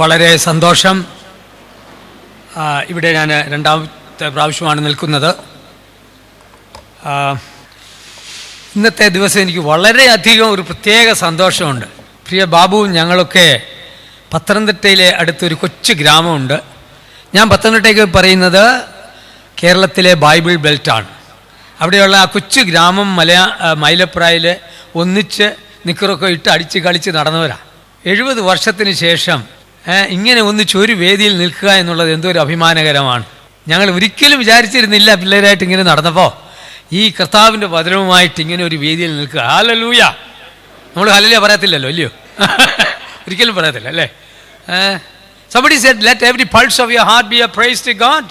വളരെ സന്തോഷം. ഇവിടെ ഞാൻ രണ്ടാമത്തെ പ്രാവശ്യമാണ് നിൽക്കുന്നത്. ഇന്നത്തെ ദിവസം എനിക്ക് വളരെയധികം ഒരു പ്രത്യേക സന്തോഷമുണ്ട്. പ്രിയ ബാബു, ഞങ്ങളൊക്കെ പത്തനംതിട്ടയിലെ അടുത്തൊരു കൊച്ചു ഗ്രാമമുണ്ട്. ഞാൻ പത്തനംതിട്ടയ്ക്ക് പറയുന്നത് കേരളത്തിലെ ബൈബിൾ ബെൽറ്റാണ്. അവിടെയുള്ള ആ കൊച്ചു ഗ്രാമം മൈലപ്രായിൽ ഒന്നിച്ച് നിക്കറൊക്കെ ഇട്ട് അടിച്ച് കളിച്ച് നടന്നവരാണ്. 70 വർഷത്തിന് ശേഷം ഇങ്ങനെ ഒന്നിച്ച് ഒരു വേദിയിൽ നിൽക്കുക എന്നുള്ളത് എന്തോ ഒരു അഭിമാനകരമാണ്. ഞങ്ങൾ ഒരിക്കലും വിചാരിച്ചിരുന്നില്ല പിള്ളേരായിട്ട് ഇങ്ങനെ നടന്നപ്പോൾ ഈ കർത്താവിൻ്റെ വചനവുമായിട്ട് ഇങ്ങനെ ഒരു വേദിയിൽ നിൽക്കുക. ഹല്ലേലൂയ. നമ്മൾ ഹല്ലേലൂയ പറയത്തില്ലല്ലോ, ഇല്ലയോ? ഒരിക്കലും പറയത്തില്ല അല്ലേ? Somebody said, let every pulse of your heart be a praise to God.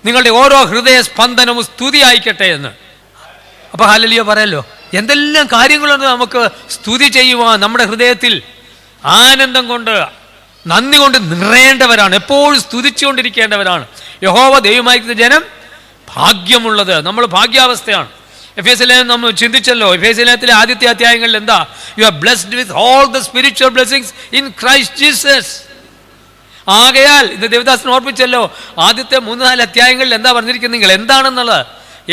നിങ്ങളുടെ ഓരോ ഹൃദയ സ്പന്ദനവും സ്തുതി ആയിക്കട്ടെ എന്ന്. അപ്പോൾ ഹല്ലേലൂയ പറയല്ലോ. എന്തെല്ലാം കാര്യങ്ങളുണ്ട് നമുക്ക് സ്തുതി ചെയ്യുവാൻ. നമ്മുടെ ഹൃദയത്തിൽ ആനന്ദം കൊണ്ട്, നന്ദി കൊണ്ട് നിറയേണ്ടവരാണ്, എപ്പോഴും സ്തുതിച്ചുകൊണ്ടിരിക്കേണ്ടവരാണ്. യഹോവ ദൈവമായിരിക്കുന്ന ജനം ഭാഗ്യമുള്ളത്. നമ്മൾ ഭാഗ്യാവസ്ഥയാണ്. എഫേസ്യ ലേഖനം നമ്മൾ ചിന്തിച്ചല്ലോ. എഫേസ്യ ലേഖനത്തിലെ ആദ്യത്തെ അധ്യായങ്ങളിൽ എന്താ? You are blessed with all the spiritual blessings in Christ Jesus. ആകയാൽ ഇന്ന് ദേവദാസൻ ഓർപ്പിച്ചല്ലോ, ആദ്യത്തെ 3-4 അധ്യായങ്ങളിൽ എന്താ പറഞ്ഞിരിക്കുന്നത്? നിങ്ങൾ എന്താണെന്നുള്ളത്.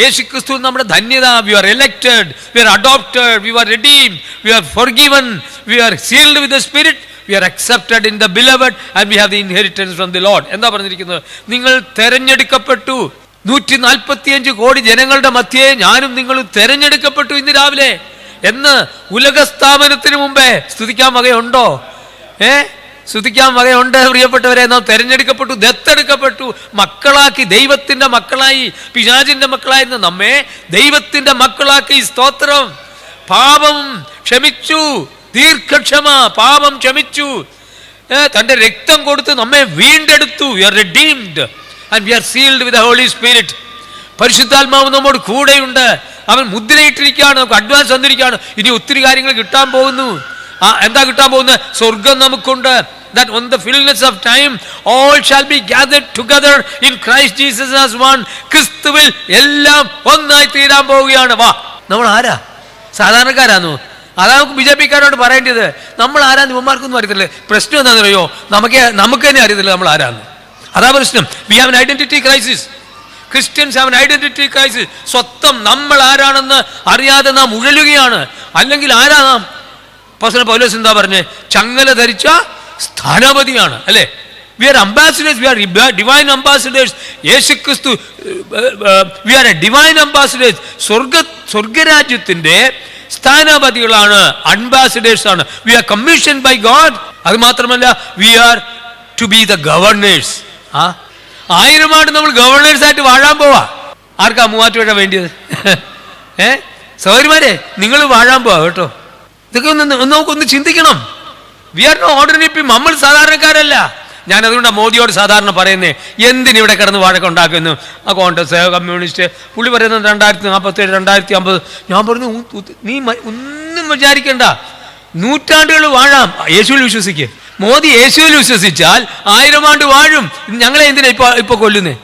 യേശു ക്രിസ്തു നമ്മുടെ ധന്യത. We are elected, we are adopted, we are redeemed, we are forgiven, we are sealed with the Spirit, we are accepted in the beloved, and we have the inheritance from the Lord. എന്താ പറഞ്ഞിരിക്കുന്നത്? നിങ്ങൾ തെരഞ്ഞെടുക്കപ്പെട്ടു. 145 കോടി ജനങ്ങളുടെ മധ്യേ ഞാനും നിങ്ങളും തെരഞ്ഞെടുക്കപ്പെട്ടു ഇന്ന് രാവിലെ എന്ന് ഉലകസ്ഥാപനത്തിന് മുമ്പേ. സ്തുതിക്കാൻ വകയുണ്ടോ? സ്തുതിക്കാൻ വകയുണ്ട് പ്രിയപ്പെട്ടവരെ. നാം തെരഞ്ഞെടുക്കപ്പെട്ടു, ദത്തെടുക്കപ്പെട്ടു, മക്കളാക്കി, ദൈവത്തിൻ്റെ മക്കളായി. പിശാചിൻ്റെ മക്കളായിരുന്ന നമ്മെ ദൈവത്തിൻ്റെ മക്കളാക്കി. സ്തോത്രം. പാപം ക്ഷമിച്ചു, ദീർഘക്ഷമ, പാപം ക്ഷമിച്ചു, തൻ്റെ രക്തം കൊടുത്ത് നമ്മെ വീണ്ടെടുത്തു. We are redeemed and we are sealed with the Holy Spirit. പരിശുദ്ധാത്മാവ് നമ്മോട് കൂടെയുണ്ട്. അവൻ മുദ്രയിട്ടിരിക്കുകയാണ്, നമുക്ക് അഡ്വാൻസ് തന്നിരിക്കുകയാണ്. ഇനി ഒത്തിരി കാര്യങ്ങൾ കിട്ടാൻ പോകുന്നു. എന്താ കിട്ടാൻ പോകുന്നത്? സ്വർഗം നമുക്കുണ്ട്. That on the fullness of time all shall be gathered together in Christ Jesus as one. ക്രിസ്തുവിൽ എല്ലാം ഒന്നായി തീരാൻ പോവുകയാണ്. വാ, നമ്മൾ ആരാ? സാധാരണക്കാരാണോ? അതാ നമുക്ക് ബിജെപിക്കാരോട് പറയേണ്ടത്. നമ്മൾ ആരാന്ന് ഇവന്മാർക്കൊന്നും അറിയത്തില്ല. പ്രശ്നം എന്താണെന്ന് അറിയോ? നമുക്ക് തന്നെ അറിയത്തില്ല നമ്മൾ ആരാന്ന്. അതാ പ്രശ്നം. We have an identity crisis. Christians have an identity crisis. സ്വന്തം നമ്മൾ ആരാണെന്ന് അറിയാതെ നാം ഉഴലുകയാണ്. അല്ലെങ്കിൽ ആരാ നാം? അപ്പോസ്തലൻ പൗലോസ് എന്താ പറഞ്ഞേ? ചങ്ങല ധരിച്ച സ്ഥാനപതിയാണ് അല്ലേ? We are ambassadors, we are divine ambassadors. യേശു ക്രിസ്തു, we are a divine ambassadors. സ്വർഗരാജ്യത്തിൻ്റെ സ്ഥാനപതികളാണ്, അംബാസിഡേഴ്സ് ആണ്. We are commission by God. അത് മാത്രമല്ല, we are to be the governors. 1000 ആണ്ട് നമ്മൾ ഗവർണേഴ്സ് ആയിട്ട് വാഴാൻ പോവാ. ആർക്കാ മൂവാറ്റുപുഴ വേണ്ടിയത്? സഹോദരിമാരെ, നിങ്ങൾ വാഴാൻ പോവാ കേട്ടോ. ഇതൊക്കെ നമുക്കൊന്ന് ചിന്തിക്കണം. We are no ordinary people. നമ്മൾ സാധാരണക്കാരല്ല. ഞാൻ അതുകൊണ്ടാണ് മോദിയോട് സാധാരണ പറയുന്നത്, എന്തിനിവിടെ കിടന്ന് വഴക്കുണ്ടാക്കുന്നു? ആ കോൺഗ്രസ്, കമ്മ്യൂണിസ്റ്റ്, പുള്ളി പറയുന്നത് 2047, 2050. ഞാൻ പറഞ്ഞു, നീ ഒന്നും വിചാരിക്കണ്ട, നൂറ്റാണ്ടുകൾ വാഴാം. യേശുവിൽ വിശ്വസിക്കുക. മോദി യേശുവിൽ വിശ്വസിച്ചാൽ 1000 ആണ്ട് വാഴും. ഞങ്ങളെ എന്തിനാ ഇപ്പൊ കൊല്ലുന്നേ?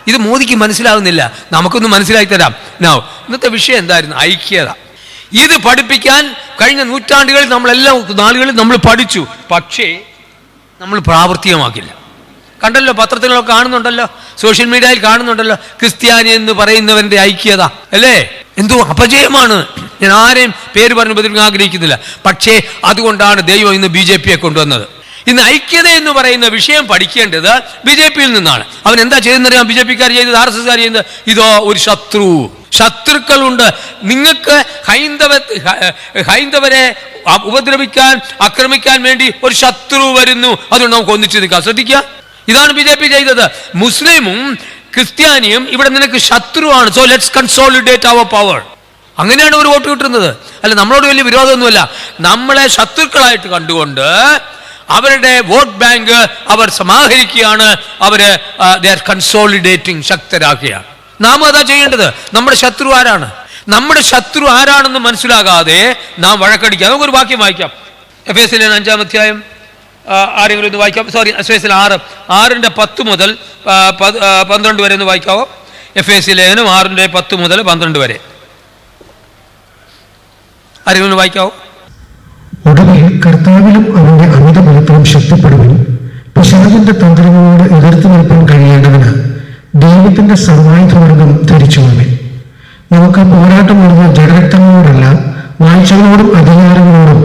ഇത് മോദിക്ക് മനസ്സിലാവുന്നില്ല. നമുക്കൊന്ന് മനസ്സിലാക്കി തരാം. ഇന്നത്തെ വിഷയം എന്തായിരുന്നു? ഐക്യത. ഇത് പഠിപ്പിക്കാൻ കഴിഞ്ഞ നൂറ്റാണ്ടുകളിൽ നമ്മളെല്ലാം നാളുകളിൽ നമ്മൾ പഠിച്ചു. പക്ഷേ നമ്മൾ പ്രാവർത്തികമാക്കില്ല. കണ്ടല്ലോ, പത്രത്തിലൊക്കെ കാണുന്നുണ്ടല്ലോ, സോഷ്യൽ മീഡിയയിൽ കാണുന്നുണ്ടല്ലോ, ക്രിസ്ത്യാനി എന്ന് പറയുന്നവന്റെ ഐക്യത അല്ലേ, എന്തോ അപജയമാണ്. ഞാൻ ആരെയും പേര് പറഞ്ഞു ബദലിക്കാൻ ആഗ്രഹിക്കുന്നില്ല. പക്ഷേ അതുകൊണ്ടാണ് ദൈവം ഇന്ന് BJP കൊണ്ടുവന്നത്. ഇന്ന് ഐക്യത എന്ന് പറയുന്ന വിഷയം പഠിക്കേണ്ടത് BJP നിന്നാണ്. അവൻ എന്താ ചെയ്യുന്നറിയാം? BJPക്കാർ ചെയ്തത്, RSSകാർ ചെയ്യുന്നത്. ഇതോ ഒരു ശത്രുക്കളുണ്ട്. നിങ്ങൾക്ക് ഹൈന്ദവരെ ഉപദ്രവിക്കാൻ, ആക്രമിക്കാൻ വേണ്ടി ഒരു ശത്രു വരുന്നു. അതുകൊണ്ട് നമുക്ക് ഒന്നിച്ച് നിൽക്കാം. ശ്രദ്ധിക്കുക, ഇതാണ് BJP ചെയ്തത്. മുസ്ലിമും ക്രിസ്ത്യാനിയും ഇവിടെ നിനക്ക് ശത്രുവാണ്. So let's consolidate our power. അങ്ങനെയാണ് ഒരു വോട്ട് കിട്ടുന്നത്. അല്ല, നമ്മളോട് വലിയ വിരോധമൊന്നുമല്ല. നമ്മളെ ശത്രുക്കളായിട്ട് കണ്ടുകൊണ്ട് അവരുടെ വോട്ട് ബാങ്ക് അവർ സമാഹരിക്കുകയാണ്. അവര് ദേ ആർ കൺസോളിഡേറ്റിംഗ്, ശക്തരാക്കുകയാണ്. നാം അതാ ചെയ്യേണ്ടത്. നമ്മുടെ ശത്രു ആരാണ്? നമ്മുടെ ശത്രു ആരാണെന്ന് മനസ്സിലാകാതെ നാം വഴക്കടിക്കുക. നമുക്കൊരു വാക്യം വായിക്കാം. എഫേസ്യ ലേഖനം 5-ാം അധ്യായം ആരെങ്കിലും ഒന്ന് വായിക്കാം. എഫേസ്യ 6:10 മുതൽ 12 വരെ ഒന്ന് വായിക്കാവോ? എഫേസ്യ ലേഖനം 6:10 മുതൽ 12 വരെ ആരെങ്കിലും ഒന്ന് വായിക്കാവോ? ഒടുവിൽ കർത്താവിലും അവന്റെ അമിത ബലത്തിലും ശക്തിപ്പെടുവിൻ. പിശാചിന്റെ തന്ത്രങ്ങളോട് എതിർത്ത് നിൽപ്പാൻ കഴിയേണ്ടതിന് ദൈവത്തിന്റെ സർവായുധവർഗം ധരിച്ചുകൊള്ളേ. നമുക്ക് പോരാട്ടമുള്ളത് ജഡരക്തങ്ങളോടല്ല, വാഴ്ചകളോടും അധികാരങ്ങളോടും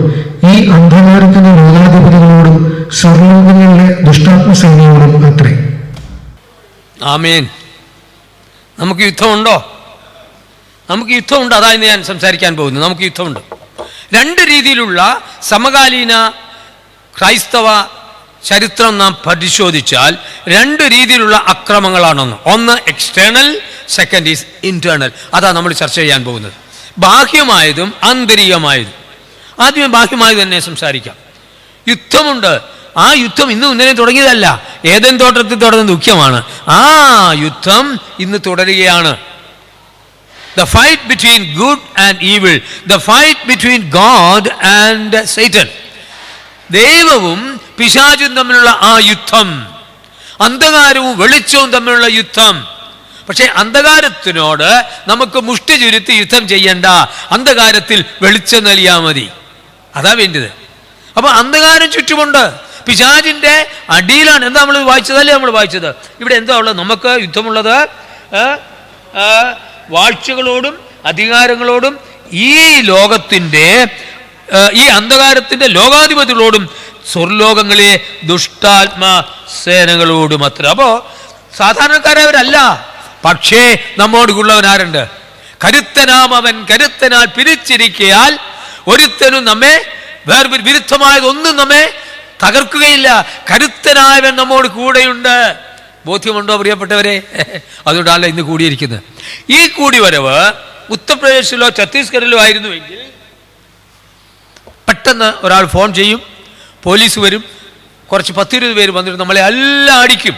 ഈ അന്ധകാരത്തിന്റെ ലോകാധിപതികളോടും സ്വർലോകങ്ങളിലെ ദുഷ്ടാത്മസേനയോടും അത്രേ. ആമേൻ. നമുക്ക് യുദ്ധമുണ്ടോ? നമുക്ക് യുദ്ധമുണ്ട്. അതാണ് ഞാൻ സംസാരിക്കാൻ പോകുന്നത്. നമുക്ക് യുദ്ധമുണ്ട്. രണ്ട് രീതിയിലുള്ള സമകാലീന ക്രൈസ്തവ ചരിത്രം നാം പരിശോധിച്ചാൽ രണ്ട് രീതിയിലുള്ള അക്രമങ്ങളാണെന്ന്. ഒന്ന് എക്സ്റ്റേണൽ, സെക്കൻഡ് ഈസ് ഇന്റേണൽ. അതാണ് നമ്മൾ ചർച്ച ചെയ്യാൻ പോകുന്നത്. ബാഹ്യമായതും ആന്തരികമായതും. ആദ്യമേ ബാഹ്യമായത് തന്നെ സംസാരിക്കാം. യുദ്ധമുണ്ട്. ആ യുദ്ധം ഇന്നും ഇന്നലെ തുടങ്ങിയതല്ല. ഏദൻ തോട്ടത്തിൽ തുടങ്ങുന്ന ദുഃഖമാണ്. ആ യുദ്ധം ഇന്ന് തുടരുകയാണ്. The fight between good and evil, the fight between God and Satan. ദൈവവും പിശാചും തമ്മിലുള്ള ആ യുദ്ധം, അന്ധകാരവും വെളിച്ചവും തമ്മിലുള്ള യുദ്ധം. പക്ഷേ അന്ധകാരത്തിനോട് നമുക്ക് മുഷ്ടി ചുരുത്തി യുദ്ധം ചെയ്യണ്ട. അന്ധകാരത്തിൽ വെളിച്ചം നൽകിയാൽ മതി. അതാ വേണ്ടത്. അപ്പൊ അന്ധകാരം ചുറ്റുമുണ്ട്. പിശാചിന്റെ അടിയിലാണ്. എന്താ നമ്മൾ വായിച്ചതല്ലേ? നമ്മൾ വായിച്ചത് ഇവിടെ എന്താ ഉള്ളത്? നമുക്ക് യുദ്ധമുള്ളത് വാഴ്ചകളോടും അധികാരങ്ങളോടും ഈ ലോകത്തിന്റെ ഈ അന്ധകാരത്തിന്റെ ലോകാധിപതികളോടും സ്വർലോകങ്ങളിലെ ദുഷ്ടാത്മ സേനകളോടും അത്ര. അപ്പോ സാധാരണക്കാരവരല്ല. പക്ഷേ നമ്മോടുള്ളവൻ ആരുണ്ട്? കരുത്തനാം അവൻ കരുത്തനാൽ പിരിച്ചിരിക്കയാൽ ഒരുത്തനും നമ്മെ വിരുദ്ധമായതൊന്നും നമ്മെ തകർക്കുകയില്ല. കരുത്തനായവൻ നമ്മോട് കൂടെയുണ്ട്. ബോധ്യമുണ്ടോ പ്രിയപ്പെട്ടവരെ? അതുകൊണ്ടല്ല ഇന്ന് കൂടിയിരിക്കുന്നത്. ഈ കൂടിവരവ് ഉത്തർപ്രദേശിലോ ഛത്തീസ്ഗഡിലോ ആയിരുന്നുവെങ്കിൽ പെട്ടെന്ന് ഒരാൾ ഫോൺ ചെയ്യും, പോലീസ് വരും, കുറച്ച് 10-20 പേര് വന്നിട്ട് നമ്മളെ എല്ലാം അടിക്കും,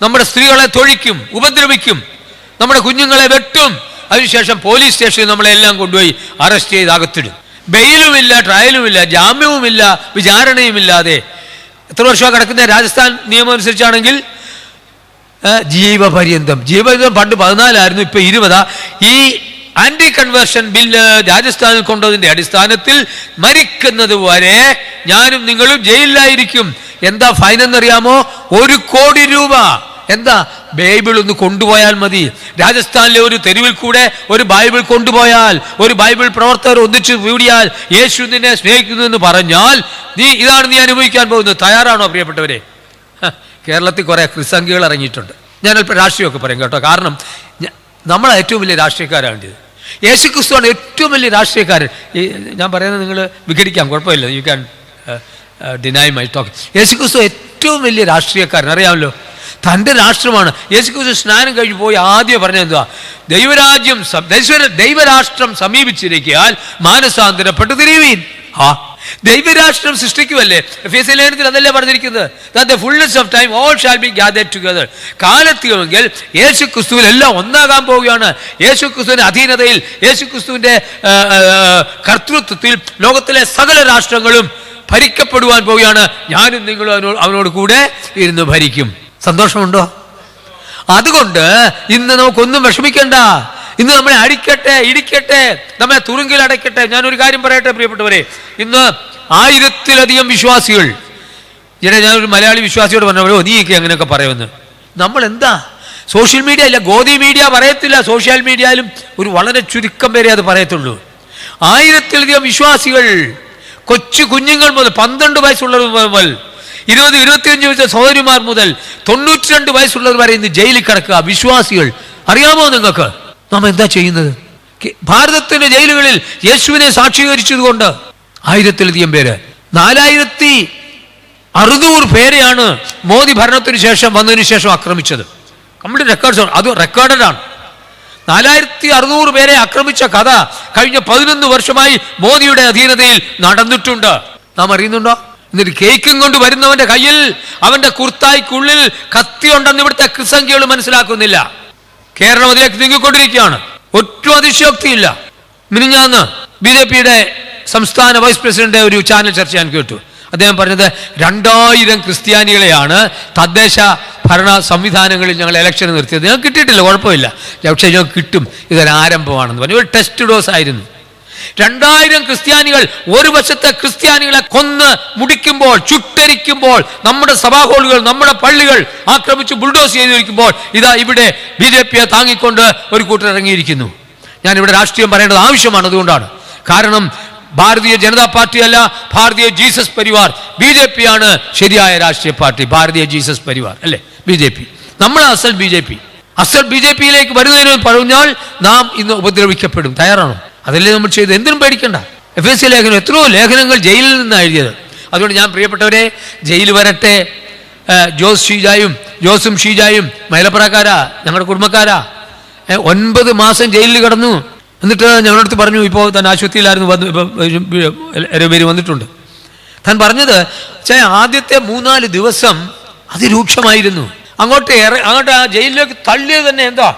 നമ്മുടെ സ്ത്രീകളെ തൊഴിക്കും, ഉപദ്രവിക്കും, നമ്മുടെ കുഞ്ഞുങ്ങളെ വെട്ടും. അതിനുശേഷം പോലീസ് സ്റ്റേഷനിൽ നമ്മളെല്ലാം കൊണ്ടുപോയി അറസ്റ്റ് ചെയ്ത് അകത്തിടും. ബെയിലുമില്ല, ട്രയലുമില്ല, ജാമ്യവുമില്ല, വിചാരണയുമില്ലാതെ. എത്ര വർഷമാണ് കിടക്കുന്ന? രാജസ്ഥാൻ നിയമം അനുസരിച്ചാണെങ്കിൽ ജീവപര്യന്തം. ജീവപര്യന്തം പണ്ട് 14 ഇപ്പൊ 20. ഈ ആന്റി കൺവേർഷൻ ബില്ല് രാജസ്ഥാനിൽ കൊണ്ടതിന്റെ അടിസ്ഥാനത്തിൽ മരിക്കുന്നത് വരെ ഞാനും നിങ്ങളും ജയിലിലായിരിക്കും. എന്താ ഫൈൻ എന്നറിയാമോ? 1 കോടി രൂപ. എന്താ? ബൈബിൾ ഒന്ന് കൊണ്ടുപോയാൽ മതി. രാജസ്ഥാനിലെ ഒരു തെരുവിൽ കൂടെ ഒരു ബൈബിൾ കൊണ്ടുപോയാൽ, ഒരു ബൈബിൾ പ്രവർത്തകർ ഒന്നിച്ചു കൂടിയാൽ, യേശു നിന്നെ സ്നേഹിക്കുന്നു എന്ന് പറഞ്ഞാൽ ഇതാണ് നീ അനുഭവിക്കാൻ പോകുന്നത്. തയ്യാറാണോ പ്രിയപ്പെട്ടവരെ? കേരളത്തിൽ കുറെ ക്രിസംഖ്യകൾ ഇറങ്ങിയിട്ടുണ്ട്. ഞാൻ അല്പം രാഷ്ട്രീയമൊക്കെ പറയും കേട്ടോ. കാരണം നമ്മളെ ഏറ്റവും വലിയ രാഷ്ട്രീയക്കാരാണ് ഇത്. യേശു ക്രിസ്തുവാണ് ഏറ്റവും വലിയ രാഷ്ട്രീയക്കാരൻ. ഞാൻ പറയുന്നത് നിങ്ങൾ വിഘടിക്കാം, കുഴപ്പമില്ല. You can deny my talk. യേശു ക്രിസ്തു ഏറ്റവും വലിയ രാഷ്ട്രീയക്കാരൻ. അറിയാമല്ലോ, തൻ്റെ രാഷ്ട്രമാണ്. യേശു ക്രിസ്തു സ്നാനം കഴിഞ്ഞ് പോയി ആദ്യം പറഞ്ഞത് എന്തുവാ? ദൈവരാഷ്ട്രം സമീപിച്ചിരിക്കാൻ മാനസാന്തരപ്പെട്ട് തിരിയുവീൻ. ദൈവരാഷ്ട്രം സൃഷ്ടിക്കുമല്ലേ? എഫേസ്യ ലേഖനത്തിൽ അതല്ലേ പറഞ്ഞിരിക്കുന്നത്? that the fullness of time all shall be gathered together. കാലത്തിലെങ്കിൽ യേശു ക്രിസ്തുവിൽ എല്ലാം ഒന്നാകാൻ പോവുകയാണ്. യേശു ക്രിസ്തുവിന്റെ അധീനതയിൽ, യേശു ക്രിസ്തുവിന്റെ കർത്തൃത്വത്തിൽ ലോകത്തിലെ സകല രാഷ്ട്രങ്ങളും ഭരിക്കപ്പെടുവാൻ പോവുകയാണ്. ഞാനും നിങ്ങളും അവനോട് കൂടെ ഇരുന്ന് ഭരിക്കും. സന്തോഷമുണ്ടോ? അതുകൊണ്ട് ഇന്ന് നമുക്കൊന്നും വിഷമിക്കണ്ട. ഇന്ന് നമ്മളെ അടിക്കട്ടെ, ഇടിക്കട്ടെ, നമ്മെ തുറുങ്കിൽ അടയ്ക്കട്ടെ. ഞാനൊരു കാര്യം പറയട്ടെ പ്രിയപ്പെട്ടവരെ, ഇന്ന് 1000-ലധികം വിശ്വാസികൾ. ഞാനൊരു മലയാളി വിശ്വാസിയോട് പറഞ്ഞോ, നീയൊക്കെ അങ്ങനെയൊക്കെ പറയുമെന്ന്. നമ്മൾ എന്താ സോഷ്യൽ മീഡിയ ഇല്ല, ഗോദി മീഡിയ പറയത്തില്ല. സോഷ്യൽ മീഡിയയിലും ഒരു വളരെ ചുരുക്കം പേരെ അത് പറയത്തുള്ളൂ. 1000-ലധികം വിശ്വാസികൾ, കൊച്ചു കുഞ്ഞുങ്ങൾ മുതൽ 12 വയസ്സുള്ളവർ മുതൽ 20-25 വയസ്സുള്ള സഹോദരിമാർ മുതൽ 92 വയസ്സുള്ളവർ വരെ ഇന്ന് ജയിലിൽ കിടക്കുക. വിശ്വാസികൾ. അറിയാമോ നിങ്ങൾക്ക് നാം എന്താ ചെയ്യുന്നത്? ഭാരതത്തിന്റെ ജയിലുകളിൽ യേശുവിനെ സാക്ഷീകരിച്ചതുകൊണ്ട് 1000-ലധികം പേര്, 4600 പേരെയാണ് മോദി ഭരണത്തിന് ശേഷം വന്നതിന് ശേഷം ആക്രമിച്ചത്. കംപ്ലീറ്റ് റെക്കോർഡ്സ്, അത് റെക്കോർഡാണ്. 4600 പേരെ ആക്രമിച്ച കഥ കഴിഞ്ഞ 11 വർഷമായി മോദിയുടെ അധീനതയിൽ നടന്നിട്ടുണ്ട്. നാം അറിയുന്നുണ്ടോ? എന്നിട്ട് കേക്കും കൊണ്ട് വരുന്നവന്റെ കയ്യിൽ അവന്റെ കുർത്തായ്ക്കുള്ളിൽ കത്തിയുണ്ടെന്ന് ഇവിടുത്തെ ക്രിസംഖ്യകൾ മനസ്സിലാക്കുന്നില്ല. കേരളം അതിലേക്ക് നീങ്ങിക്കൊണ്ടിരിക്കുകയാണ്. ഒട്ടും അതിശയോക്തിയില്ല. മിനിഞ്ഞാന്ന് BJPയുടെ സംസ്ഥാന വൈസ് പ്രസിഡന്റ് ഒരു ചാനൽ ചർച്ച ഞാൻ കേട്ടു. അദ്ദേഹം പറഞ്ഞത് 2000 ക്രിസ്ത്യാനികളെയാണ് തദ്ദേശ ഭരണ സംവിധാനങ്ങളിൽ ഞങ്ങൾ ഇലക്ഷന് നിർത്തിയത്. ഞങ്ങൾക്ക് കിട്ടിയിട്ടില്ല, കുഴപ്പമില്ല, പക്ഷേ ഞങ്ങൾക്ക് കിട്ടും, ഇതൊരു ആരംഭമാണെന്ന് പറഞ്ഞു. ഒരു ടെസ്റ്റ് ഡോസ് ആയിരുന്നു. 2000 ക്രിസ്ത്യാനികൾ ഒരു വശത്തെ ക്രിസ്ത്യാനികളെ കൊന്ന് മുടിക്കുമ്പോൾ, ചുട്ടരിക്കുമ്പോൾ, നമ്മുടെ സഭാഹോളുകൾ, നമ്മുടെ പള്ളികൾ ആക്രമിച്ച് ബുൾഡോസ് ചെയ്തിരിക്കുമ്പോൾ ഇതാ ഇവിടെ BJP താങ്ങിക്കൊണ്ട് ഒരു കൂട്ടർ ഇറങ്ങിയിരിക്കുന്നു. ഞാനിവിടെ രാഷ്ട്രീയം പറയേണ്ടത് ആവശ്യമാണ്. അതുകൊണ്ടാണ്. കാരണം ഭാരതീയ ജനതാ പാർട്ടി അല്ല, ഭാരതീയ ജീസസ് പരിവാർ, BJP ആണ് ശരിയായ രാഷ്ട്രീയ പാർട്ടി. ഭാരതീയ ജീസസ് പരിവാർ അല്ലേ BJP. നമ്മൾ അസൽ BJP-യിലേക്ക് വരുന്നതിന് പറഞ്ഞാൽ നാം ഇന്ന് ഉപദ്രവിക്കപ്പെടും. തയ്യാറാണോ? അതല്ലേ നമ്മൾ ചെയ്ത്. എന്തിനും പേടിക്കണ്ട. FSC ലേഖനം, എത്രയോ ലേഖനങ്ങൾ ജയിലിൽ നിന്നാണ് എഴുതിയത്. അതുകൊണ്ട് ഞാൻ പ്രിയപ്പെട്ടവരെ, ജയിൽ വരട്ടെ. ജോസും ഷീജായും മൈലപ്പുറക്കാരാ, ഞങ്ങളുടെ കുടുംബക്കാരാ. 9 മാസം ജയിലിൽ കിടന്നു. എന്നിട്ട് ഞങ്ങളുടെ അടുത്ത് പറഞ്ഞു, ഇപ്പോൾ താൻ ആശുപത്രിയിലായിരുന്നു, പേര് വന്നിട്ടുണ്ട്. താൻ പറഞ്ഞത് ആദ്യത്തെ 3-4 ദിവസം അതിരൂക്ഷമായിരുന്നു. അങ്ങോട്ട് ആ ജയിലിലേക്ക് തള്ളിയത് തന്നെ എന്താ,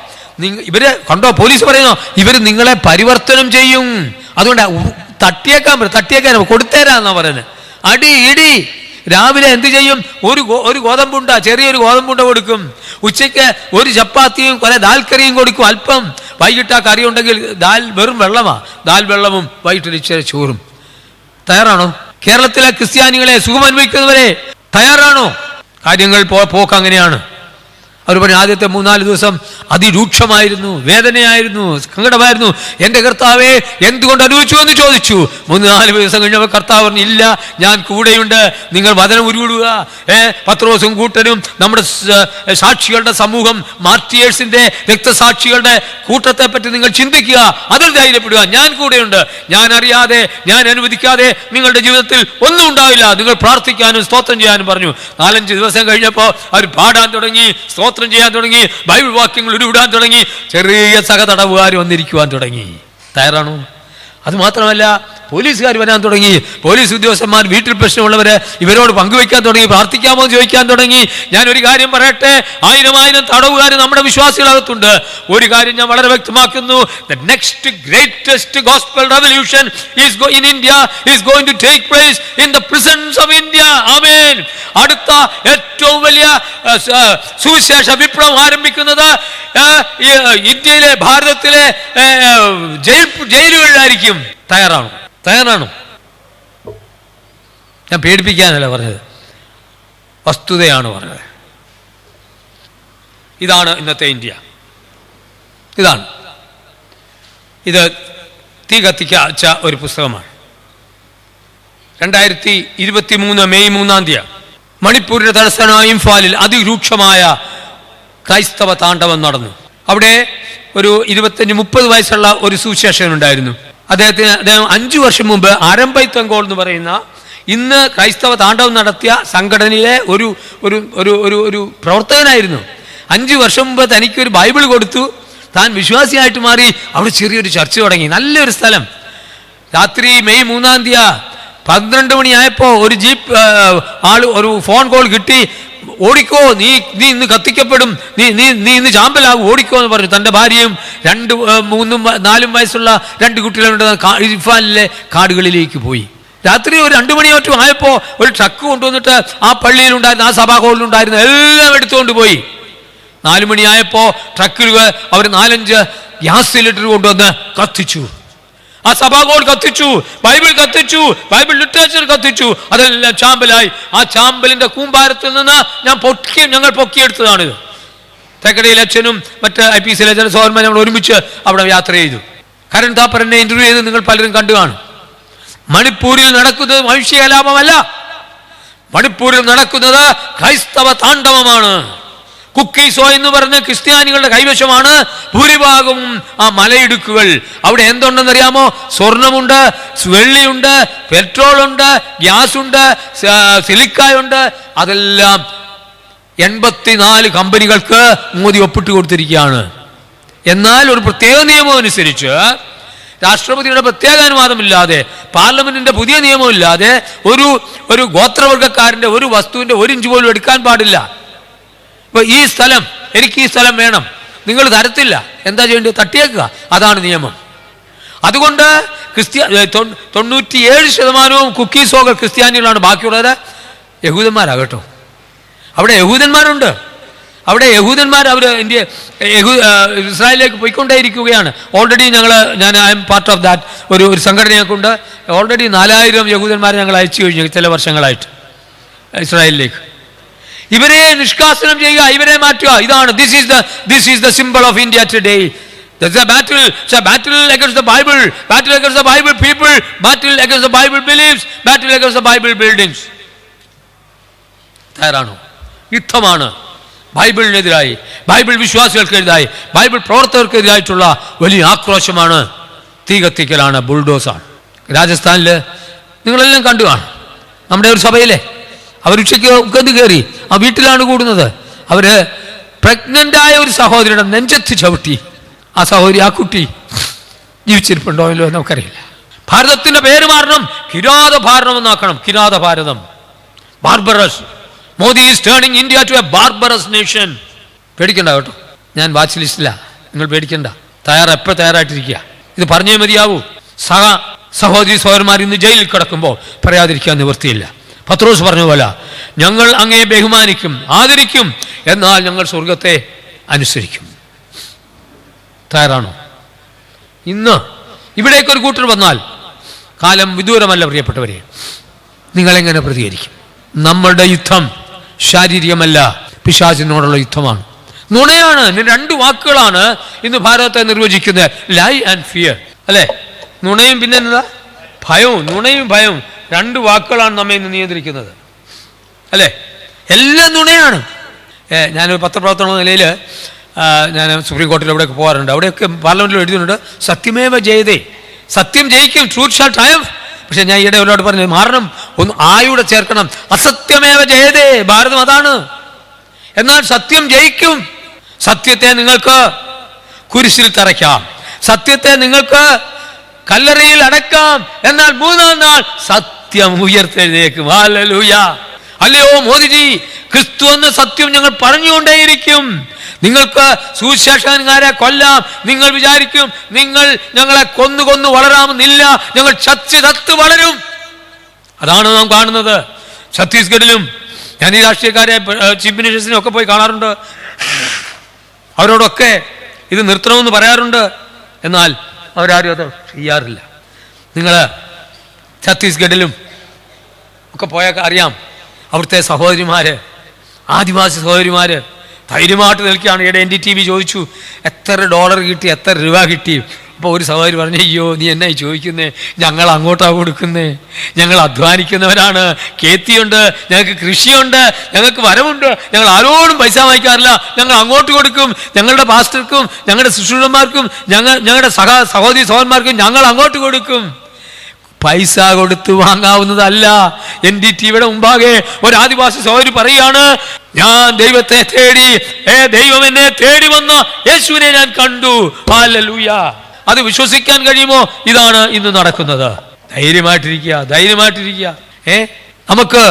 ഇവര് കണ്ടോ, പോലീസ് പറയുന്നോ, ഇവർ നിങ്ങളെ പരിവർത്തനം ചെയ്യും. അതുകൊണ്ട് തട്ടിയേക്കാൻ കൊടുത്തേരാന്നാ പറയുന്നത്. ഇടി രാവിലെ എന്ത് ചെയ്യും? ഒരു ഗോതമ്പുണ്ട, ചെറിയൊരു ഗോതമ്പുണ്ട കൊടുക്കും. ഉച്ചയ്ക്ക് ഒരു ചപ്പാത്തിയും കുറെ ദാൽക്കറിയും കൊടുക്കും, അല്പം. വൈകിട്ട് ആ കറി ഉണ്ടെങ്കിൽ വെറും ദാൽ വെള്ളവും വൈകിട്ടൊരു ഇച്ചിരി ചോറും. തയ്യാറാണോ? കേരളത്തിലെ ക്രിസ്ത്യാനികളെ സുഖം അനുഭവിക്കുന്നവരെ തയ്യാറാണോ? കാര്യങ്ങൾ പോക്ക് അങ്ങനെയാണ്. അവർ പറഞ്ഞു ആദ്യത്തെ 3-4 ദിവസം അതിരൂക്ഷമായിരുന്നു, വേദനയായിരുന്നു, സങ്കടമായിരുന്നു. എൻ്റെ കർത്താവേ എന്തുകൊണ്ട് അനുഭവിച്ചു എന്ന് ചോദിച്ചു. 3-4 ദിവസം കഴിഞ്ഞപ്പോൾ കർത്താവ് പറഞ്ഞു, ഇല്ല, ഞാൻ കൂടെയുണ്ട്, നിങ്ങൾ വചനം ഉരുവിടുക. പത്രോസും കൂട്ടരും നമ്മുടെ സാക്ഷികളുടെ സമൂഹം, മാർട്ടിയേഴ്സിന്റെ രക്തസാക്ഷികളുടെ കൂട്ടത്തെ പറ്റി നിങ്ങൾ ചിന്തിക്കുക, അതിൽ ധൈര്യപ്പെടുക, ഞാൻ കൂടെയുണ്ട്. ഞാൻ അറിയാതെ, ഞാൻ അനുവദിക്കാതെ നിങ്ങളുടെ ജീവിതത്തിൽ ഒന്നും ഉണ്ടാവില്ല. നിങ്ങൾ പ്രാർത്ഥിക്കാനും സ്തോത്രം ചെയ്യാനും പറഞ്ഞു. 4-5 ദിവസം കഴിഞ്ഞപ്പോൾ അവർ പാടാൻ തുടങ്ങി, സ്തോത്രം ചെയ്യാൻ തുടങ്ങി, ബൈബിൾ വാക്യങ്ങൾ ഉരുവിടാൻ തുടങ്ങി, ചെറിയ സഹതടവുകാർ വന്നിരിക്കുവാൻ തുടങ്ങി. തയ്യാറാണോ? അത് മാത്രമല്ല, പോലീസുകാർ വരാൻ തുടങ്ങി. പോലീസ് ഉദ്യോഗസ്ഥന്മാർ വീട്ടിൽ പ്രശ്നമുള്ളവരെ ഇവരോട് പങ്കുവെക്കാൻ തുടങ്ങി, പ്രാർത്ഥിക്കാമോ എന്ന് ചോദിക്കാൻ തുടങ്ങി. ഞാനൊരു കാര്യം പറയട്ടെ, 1000 തടവുകാർ നമ്മുടെ വിശ്വാസികളകത്തുണ്ട്. ഒരു കാര്യം ഞാൻ വളരെ വ്യക്തമാക്കുന്നു, the next greatest gospel revolution in India is going to take place in the prisons of India. Amen. അടുത്ത ഏറ്റവും വലിയ സുവിശേഷ വിപ്ലവം ആരംഭിക്കുന്നത് ഇന്ത്യയിലെ, ഭാരതത്തിലെ ജയിലുകളിലായിരിക്കും. തയ്യാറാണോ? ഞാൻ പേടിപ്പിക്കാനല്ല പറഞ്ഞത്, വസ്തുതയാണ് പറഞ്ഞത്. ഇതാണ് ഇന്നത്തെ ഇന്ത്യ. ഇത് തീ കത്തിച്ച ഒരു പുസ്തകമാണ്. 2023 മെയ് 3 മണിപ്പൂരിന്റെ തലസ്ഥാനമായ ഇംഫാലിൽ അതിരൂക്ഷമായ ക്രൈസ്തവ താണ്ഡവം നടന്നു. അവിടെ ഒരു 25-30 വയസ്സുള്ള ഒരു സുവിശേഷകനുണ്ടായിരുന്നു. അദ്ദേഹം 5 വർഷം മുമ്പ് ആരംഭൈ തങ്കോൾ എന്ന് പറയുന്ന ഇന്ന് ക്രൈസ്തവ താണ്ഡവം നടത്തിയ സംഘടനയിലെ ഒരു പ്രവർത്തകനായിരുന്നു. 5 വർഷം മുമ്പ് തനിക്കൊരു ബൈബിൾ കൊടുത്തു, താൻ വിശ്വാസിയായിട്ട് മാറി. അവിടെ ചെറിയൊരു ചർച്ച തുടങ്ങി. നല്ലൊരു സ്ഥലം. രാത്രി മെയ് 3 12 മണിയായപ്പോൾ ഒരു ജീപ്പ് ഒരു ഫോൺ കോൾ കിട്ടി. ഓടിക്കോ, നീ ഇന്ന് കത്തിക്കപ്പെടും, നീ ഇന്ന് ചാമ്പലാകും, ഓടിക്കോ എന്ന് പറഞ്ഞു. തൻ്റെ ഭാര്യയും 2, 3, 4 വയസ്സുള്ള 2 കുട്ടികളുണ്ട് ഇർഫാനിലെ കാടുകളിലേക്ക് പോയി. രാത്രി ഒരു 2 മണിയോറ്റം ആയപ്പോൾ ഒരു ട്രക്ക് കൊണ്ടുവന്നിട്ട് ആ പള്ളിയിലുണ്ടായിരുന്ന, ആ സഭാഹോളിലുണ്ടായിരുന്ന എല്ലാം എടുത്തുകൊണ്ട് പോയി. 4 മണിയായപ്പോൾ ട്രക്കിൽ അവർ 4-5 ഗ്യാസ് സിലിണ്ടർ കൊണ്ടുവന്ന് കത്തിച്ചു. ആ സഭാഹോൾ കത്തിച്ചു, ബൈബിൾ കത്തിച്ചു, ബൈബിൾ ലിറ്ററേച്ചർ കത്തിച്ചു. അതെല്ലാം ചാമ്പലായി. ആ ചാമ്പലിന്റെ കൂമ്പാരത്തിൽ നിന്ന് ഞങ്ങൾ പൊക്കിയെടുത്തതാണിത്. തേക്കടിയിൽ അച്ഛനും മറ്റ് IPCയിലെ ചില സഹോദരന്മാരും ഞങ്ങൾ ഒരുമിച്ച് അവിടെ യാത്ര ചെയ്തു. കരൺ താപ്പറിനെ ഇന്റർവ്യൂ ചെയ്ത് നിങ്ങൾ പലരും കണ്ടു കാണും. മണിപ്പൂരിൽ നടക്കുന്നത് വംശീയ കലാപമല്ല, മണിപ്പൂരിൽ നടക്കുന്നത് ക്രൈസ്തവ താണ്ഡവമാണ്. കുക്കീസോ എന്ന് പറഞ്ഞ ക്രിസ്ത്യാനികളുടെ കൈവശമാണ് ഭൂരിഭാഗവും ആ മലയിടുക്കുകൾ. അവിടെ എന്തുണ്ടെന്നറിയാമോ? സ്വർണമുണ്ട്, വെള്ളിയുണ്ട്, പെട്രോളുണ്ട്, ഗ്യാസുണ്ട്, സിലിക്കായുണ്ട്. അതെല്ലാം 84 കമ്പനികൾക്ക് മോദി ഒപ്പിട്ട് കൊടുത്തിരിക്കുകയാണ്. എന്നാൽ ഒരു പ്രത്യേക നിയമം അനുസരിച്ച്, രാഷ്ട്രപതിയുടെ പ്രത്യേക അനുവാദമില്ലാതെ, പാർലമെന്റിന്റെ പുതിയ നിയമമില്ലാതെ ഒരു ഗോത്രവർഗക്കാരന്റെ ഒരു വസ്തുവിന്റെ 1 ഇഞ്ച് പോലും എടുക്കാൻ പാടില്ല. ഇപ്പൊ ഈ സ്ഥലം, എനിക്ക് ഈ സ്ഥലം വേണം, നിങ്ങൾ തരത്തില്ല. എന്താ ചെയ്യേണ്ടത്? തട്ടിയേക്കുക. അതാണ് നിയമം. അതുകൊണ്ട് 97% കുക്കീസോകൾ ക്രിസ്ത്യാനികളാണ്. ബാക്കിയുള്ളത് യഹൂദന്മാരാകട്ടോ. അവിടെ യഹൂദന്മാരുണ്ട്. അവിടെ യഹൂദന്മാർ ഇസ്രായേലിലേക്ക് പോയിക്കൊണ്ടേയിരിക്കുകയാണ്. ഓൾറെഡി ഞാൻ I M part of that ഒരു സംഘടനയൊക്കെ ഉണ്ട്. ഓൾറെഡി 4000 യഹൂദന്മാരെ ഞങ്ങൾ അയച്ചു കഴിഞ്ഞു ചില വർഷങ്ങളായിട്ട് ഇസ്രായേലിലേക്ക്. ഇവരെ നിഷ്കാസനം ചെയ്യുക, ഇവരെ മാറ്റുക. ഇതാണ് this is the symbol of India today. There's a battle. It's a battle against the Bible, battle against the Bible people, battle against the Bible beliefs, battle against the Bible buildings. തയ്യാറാണോ? യുദ്ധമാണ് ബൈബിളിനെതിരായി, Bible വിശ്വാസികൾക്കെതിരായി, Bible പ്രവർത്തകർക്കെതിരായിട്ടുള്ള വലിയ ആക്രോശമാണ്, തീ കത്തിക്കലാണ്, ബുൾഡോസാണ്. രാജസ്ഥാനിൽ നിങ്ങളെല്ലാം കണ്ടു കാണും. നമ്മുടെ ഒരു സഭയിലെ അവരുച്ചയ്ക്ക് ഉക്കന്ന് കയറി ആ വീട്ടിലാണ് കൂടുന്നത്. അവർ പ്രഗ്നൻ്റായ ഒരു സഹോദരിയുടെ നെഞ്ചത്ത് ചവിട്ടി. ആ സഹോദരി, ആ കുട്ടി ജീവിച്ചിരിപ്പുണ്ടോ ഇല്ലോ നമുക്കറിയില്ല. ഭാരതത്തിൻ്റെ പേര് മാറണം, കിരാത ഭാരതം എന്നാക്കണം. കിരാത ഭാരതം, barbarous. Modi is turning India to a barbarous nation. പേടിക്കണ്ട കേട്ടോ, ഞാൻ വാച്ച് ലിസ്റ്റില്ല, നിങ്ങൾ പേടിക്കണ്ട. എപ്പോൾ തയ്യാറായിട്ടിരിക്കുക. ഇത് പറഞ്ഞേ മതിയാവൂ. സഹോദരി സഹോദരന്മാർ ഇന്ന് ജയിലിൽ കിടക്കുമ്പോൾ പറയാതിരിക്കാൻ നിവൃത്തിയില്ല. പത്രോസ് പറഞ്ഞ പോലെ ഞങ്ങൾ അങ്ങയെ ബഹുമാനിക്കും, ആദരിക്കും, എന്നാൽ ഞങ്ങൾ സ്വർഗത്തെ അനുസരിക്കും. തയ്യാറാണോ? ഇന്ന് ഇവിടേക്കൊരു കൂട്ടർ വന്നാൽ കാലം വിദൂരമല്ല പ്രിയപ്പെട്ടവരെ. നിങ്ങളെങ്ങനെ പ്രതികരിക്കും? നമ്മളുടെ യുദ്ധം ശാരീരികമല്ല, പിശാചിനോടുള്ള യുദ്ധമാണ്. നുണയാണ്. 2 വാക്കുകളാണ് ഇന്ന് ഭാരതത്തെ നിർവചിക്കുന്നത്, ലൈ ആൻഡ് ഫിയർ. അല്ലേ? നുണയും പിന്നെ എന്താ? ഭയവും. നുണയും ഭയവും 2 വാക്കുകളാണ് നമ്മെ ഇന്ന് നിയന്ത്രിക്കുന്നത്. അല്ലേ? എല്ലാം നുണയാണ്. ഞാനൊരു പത്രപ്രവർത്തന നിലയിൽ ഞാൻ സുപ്രീം കോടതിയിൽ എവിടെയൊക്കെ പോകാറുണ്ട്. അവിടെയൊക്കെ പാർലമെന്റിൽ എഴുതിയിട്ടുണ്ട്, സത്യമേവ ജയതേ, സത്യം ജയിക്കും, ട്രൂത്ത് ഷാൽ ട്രയംഫ്. പക്ഷെ ഞാൻ ഈയിടെ ഒരാളോട് പറഞ്ഞു, മാറണം, ഒന്ന് ആയൂടെ ചേർക്കണം, അസത്യമേവ ജയതേ. ഭാരതം അതാണ്. എന്നാൽ സത്യം ജയിക്കും. സത്യത്തെ നിങ്ങൾക്ക് കുരിശിൽ തറയ്ക്കാം, സത്യത്തെ നിങ്ങൾക്ക് കല്ലറയിൽ അടക്കാം, എന്നാൽ 3-ാം നാൾ സത്യം ഉയർത്തെഴുന്നേക്കും. ഹല്ലേലൂയ. അല്ലയോ മോദിജി, ക്രിസ്തു എന്ന സത്യം ഞങ്ങൾ പറഞ്ഞുകൊണ്ടേയിരിക്കും. നിങ്ങൾക്ക് സുവിശേഷകന്മാരെ കൊല്ലാം, നിങ്ങൾ വിചാരിക്കും നിങ്ങൾ ഞങ്ങളെ കൊന്നു വളരാമെന്നില്ല, ഞങ്ങൾ ചത്ത് വളരും. അതാണ് നാം കാണുന്നത്. ഛത്തീസ്ഗഡിലും ഞാൻ ഈ രാഷ്ട്രീയക്കാരെ, ചീഫ് മിനിസ്റ്റേഴ്സിനെ ഒക്കെ പോയി കാണാറുണ്ട്. അവരോടൊക്കെ ഇത് നിർത്തണമെന്ന് പറയാറുണ്ട്. എന്നാൽ അവരാരും അത് ചെയ്യാറില്ല. നിങ്ങൾ ഛത്തീസ്ഗഡിലും ഒക്കെ പോയാൽ അറിയാം, അവിടുത്തെ സഹോദരിമാര്, ആദിവാസി സഹോദരിമാര് ധൈര്യമായിട്ട് നിൽക്കുകയാണ്. ഇവിടെ NDTV ചോദിച്ചു എത്ര $, കിട്ടി, എത്ര രൂപ കിട്ടി. അപ്പോൾ ഒരു സഹോദരി പറഞ്ഞു, അയ്യോ നീ എന്നായി ചോദിക്കുന്നേ, ഞങ്ങൾ അങ്ങോട്ടാണ് കൊടുക്കുന്നേ, ഞങ്ങൾ അധ്വാനിക്കുന്നവരാണ്, കേത്തിയുണ്ട്, ഞങ്ങൾക്ക് കൃഷിയുണ്ട്, ഞങ്ങൾക്ക് വരവുണ്ട്, ഞങ്ങൾ ആരോടും പൈസ വാങ്ങിക്കാറില്ല, ഞങ്ങൾ അങ്ങോട്ട് കൊടുക്കും, ഞങ്ങളുടെ പാസ്റ്റർക്കും ഞങ്ങളുടെ ശുശ്രൂഷന്മാർക്കും ഞങ്ങളുടെ സഹോദരി സഹോദരന്മാർക്കും ഞങ്ങൾ അങ്ങോട്ട് കൊടുക്കും. പൈസ കൊടുത്ത് വാങ്ങാവുന്നതല്ല. NDTVയുടെ മുമ്പാകെ ഒരു ആദിവാസി സഹോദരി പറയുകയാണ്, ഞാൻ ദൈവത്തെ തേടി, ദൈവം എന്നെ തേടി വന്ന യേശുവിനെ ഞാൻ കണ്ടു. ഹല്ലേലൂയ. അത് വിശ്വസിക്കാൻ കഴിയുമോ? ഇതാണ് ഇന്ന് നടക്കുന്നത്. ധൈര്യമായിട്ടിരിക്കുക. നമുക്ക്